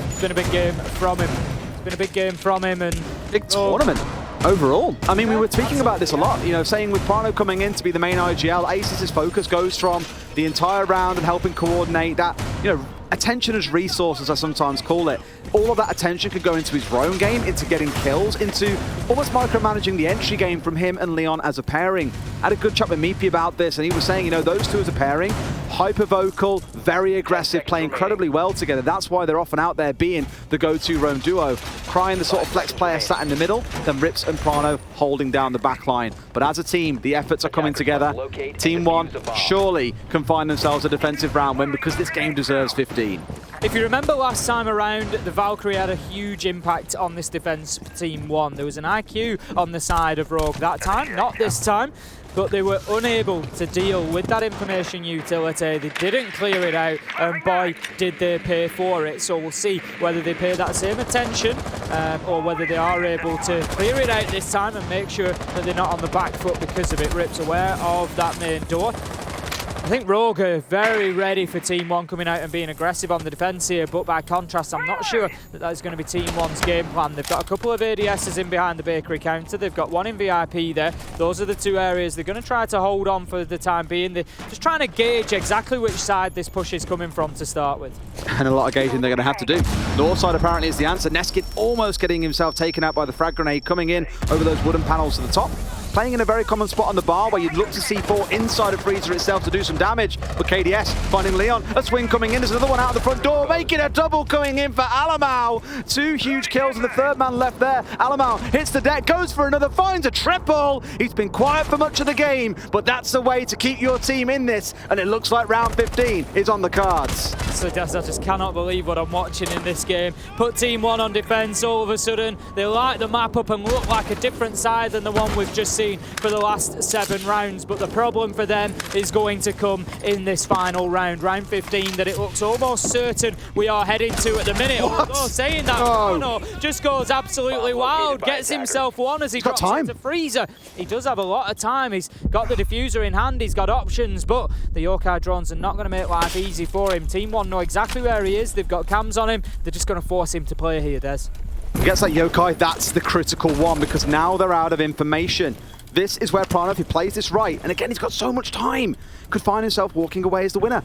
It's been a big game from him. It's been a big game from him, and big tournament overall. I mean, we were speaking about this a lot, you know, saying with Prano coming in to be the main IGL, Aces' focus goes from the entire round and helping coordinate that, you know, attention as resources, I sometimes call it. All of that attention could go into his roam game, into getting kills, into almost micromanaging the entry game from him and Leon as a pairing. I had a good chat with Meepy about this, and he was saying, you know, those two as a pairing, hyper vocal, very aggressive, play incredibly well together. That's why they're often out there being the go-to roam duo. Crying the sort of flex player sat in the middle, then Rips and Prano holding down the back line. But as a team, the efforts are coming together. Team One surely can find themselves a defensive round win because this game deserves 15. If you remember last time around, the Valkyrie had a huge impact on this defense for Team One. There was an IQ on the side of Rogue that time, not this time, but they were unable to deal with that information utility. They didn't clear it out, and boy, did they pay for it. So we'll see whether they pay that same attention or whether they are able to clear it out this time and make sure that they're not on the back foot because of it. Rips aware of that main door. I think Rogue are very ready for Team One coming out and being aggressive on the defence here, but by contrast, I'm not sure that that's going to be Team One's game plan. They've got a couple of ADSs in behind the bakery counter. They've got one in VIP there. Those are the 2 areas they're going to try to hold on for the time being. They're just trying to gauge exactly which side this push is coming from to start with. And a lot of gauging they're going to have to do. North side apparently is the answer. Neskin almost getting himself taken out by the frag grenade, coming in over those wooden panels to the top. Playing in a very common spot on the bar where you'd look to C4 inside of Freezer itself to do some damage. But KDS finding Leon. A swing coming in. There's another one out the front door, making a double coming in for Alamau. 2 huge kills and the 3rd man left there. Alamau hits the deck, goes for another, finds a triple. He's been quiet for much of the game, but that's the way to keep your team in this. And it looks like round 15 is on the cards. So I just cannot believe what I'm watching in this game. Put Team One on defense, all of a sudden they light the map up and look like a different side than the one we've just seen for the last 7 rounds. But the problem for them is going to come in this final round, round 15, that it looks almost certain we are heading to at the minute. Oh, saying that, no, just goes absolutely wild, gets himself one as he drops into Freezer. He does have a lot of time. He's got the diffuser in hand, he's got options, but the Yokai drones are not going to make life easy for him. Team One know exactly where he is. They've got cams on him. They're just going to force him to play here, Des. He gets that Yokai, that's the critical one, because now they're out of information. This is where Prano, if he plays this right, and again, he's got so much time, could find himself walking away as the winner.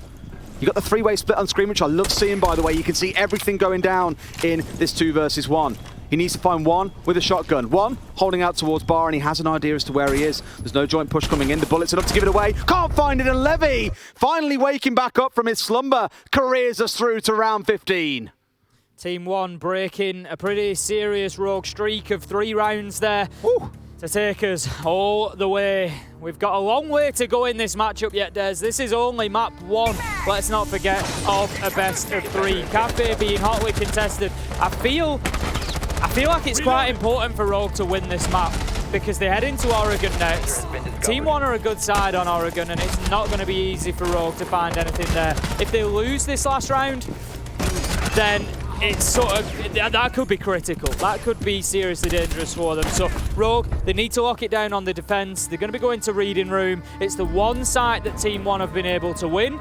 You got the 3-way split on screen, which I love seeing, by the way. You can see everything going down in this 2 versus 1. He needs to find one with a shotgun. One holding out towards bar, and he has an idea as to where he is. There's no joint push coming in. The bullet's enough to give it away. Can't find it, and Levy, finally waking back up from his slumber, careers us through to round 15. Team One breaking a pretty serious Rogue streak of 3 rounds there. Ooh. To take us all the way. We've got a long way to go in this matchup yet, Des. This is only map 1. Let's not forget of a best of 3. Kafe being hotly contested. I feel like it's quite important for Rogue to win this map because they head into Oregon next. Team One are a good side on Oregon, and it's not going to be easy for Rogue to find anything there. If they lose this last round, then it's sort of, that could be critical. That could be seriously dangerous for them. So Rogue, they need to lock it down on the defense. They're going to be going to reading room. It's the one site that Team One have been able to win.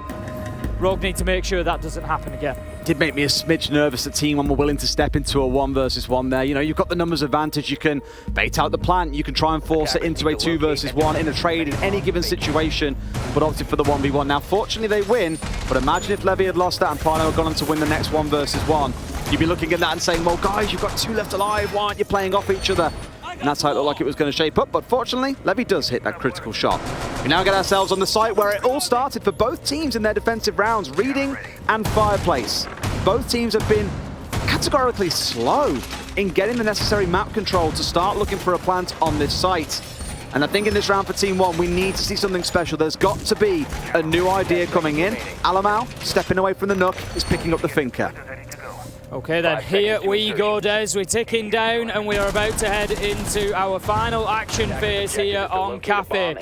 Rogue need to make sure that doesn't happen again. It did make me a smidge nervous that Team One were willing to step into a 1 versus 1 there. You know, you've got the numbers advantage. You can bait out the plant. You can try and force it into a 2 versus 1 in a trade in any given situation, but opted for the 1v1. Now, fortunately, they win, but imagine if Levy had lost that and Prano had gone on to win the next 1 versus 1. You'd be looking at that and saying, well, guys, you've got 2 left alive. Why aren't you playing off each other? and that's how it looked like it was going to shape up. But fortunately, Levy does hit that critical shot. We now get ourselves on the site where it all started for both teams in their defensive rounds, Reading and Fireplace. Both teams have been categorically slow in getting the necessary map control to start looking for a plant on this site. And I think in this round for Team 1, we need to see something special. There's got to be a new idea coming in. Alamau, stepping away from the Nook, is picking up the Finker. Okay then, here we go, Des. We're ticking down and we are about to head into our final action phase here on Kafe.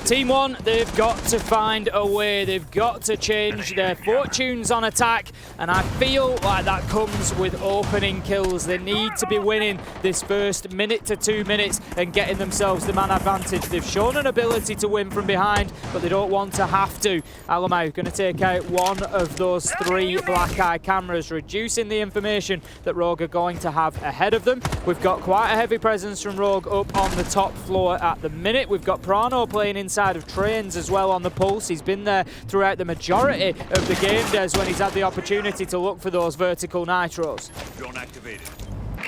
Team 1, they've got to find a way. They've got to change their fortunes on attack, and I feel like that comes with opening kills. They need to be winning this first minute to 2 minutes and getting themselves the man advantage. They've shown an ability to win from behind, but they don't want to have to. Alamau going to take out one of those 3 black eye cameras, reducing the information that Rogue are going to have ahead of them. We've got quite a heavy presence from Rogue up on the top floor at the minute. We've got Prano playing inside of trains as well on the pulse. He's been there throughout the majority of the game, Des, when he's had the opportunity to look for those vertical nitros. Drone activated.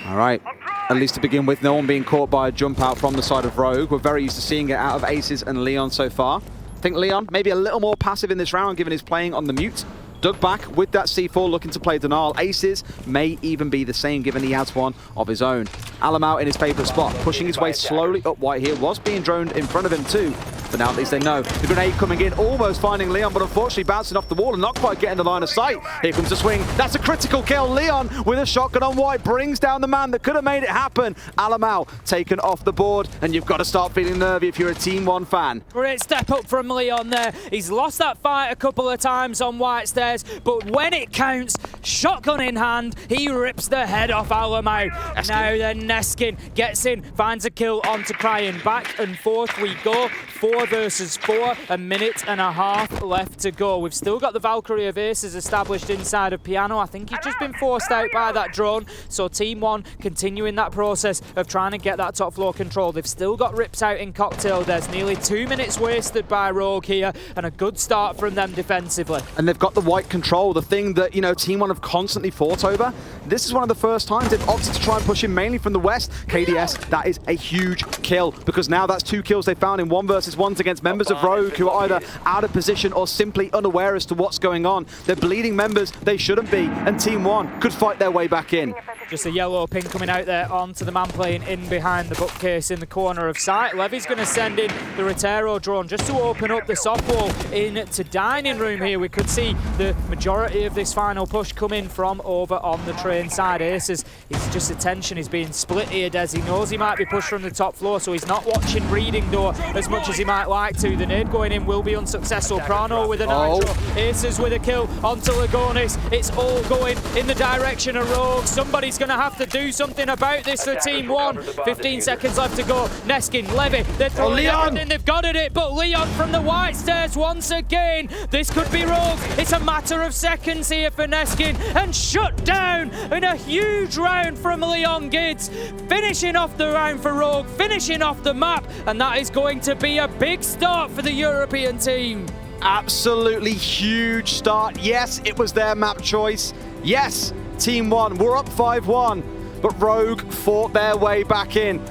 All right, at least to begin with, no one being caught by a jump out from the side of Rogue. We're very used to seeing it out of Aces and Leon so far. I think Leon maybe a little more passive in this round given his playing on the mute. Dug back with that C4 looking to play Denial. Aces may even be the same given he has one of his own. Alamau in his favourite spot, pushing his way slowly up white here. Was being droned in front of him too, but now at least they know. The grenade coming in, almost finding Leon, but unfortunately bouncing off the wall and not quite getting the line of sight. Here comes the swing. That's a critical kill. Leon with a shotgun on white brings down the man that could have made it happen. Alamau taken off the board, and you've got to start feeling nervy if you're a Team 1 fan. Great step up from Leon there. He's lost that fight a couple of times on white stairs, but when it counts, shotgun in hand, he rips the head off Alamau. Now then, Neskin gets in, finds a kill onto Cryan. Back and forth we go. 4 versus 4, a minute and a half left to go. We've still got the Valkyrie of Aces established inside of Piano. I think he's just been forced out by that drone. So Team 1 continuing that process of trying to get that top floor control. They've still got rips out in Cocktail. There's nearly 2 minutes wasted by Rogue here, and a good start from them defensively. And they've got the white control, the thing that, you know, Team 1 have constantly fought over. This is one of the first times they've opted to try and push him mainly from the west. KDS, that is a huge kill, because now that's 2 kills they found in 1 versus 1s against members of Rogue who are either out of position or simply unaware as to what's going on. They're bleeding members they shouldn't be, and Team 1 could fight their way back in. Just a yellow pin coming out there onto the man playing in behind the bookcase in the corner of sight. Levy's going to send in the Rotero drone just to open up the soft wall into dining room here. We could see the majority of this final push coming from over on the train side. Aces, his just attention is being split here, Des. He knows he might be pushed from the top floor, so he's not watching Reading though as much as he might like to. The nade going in will be unsuccessful. Prano with a nitro, Aces with a kill onto Lagonis. It's all going in the direction of Rogue. Somebody's going to have to do something about this for Team 1. 15 seconds left to go. Neskin, Levy, they're throwing everything they've got at it, but Leon from the white stairs once again. This could be Rogue. It's a matter of seconds here for Neskin, and shut down in a huge round from Leon Gids. Finishing off the round for Rogue, finishing off the map, and that is going to be a big start for the European team. Absolutely huge start. Yes, it was their map choice. Yes, Team 1 were up 5-1, but Rogue fought their way back in.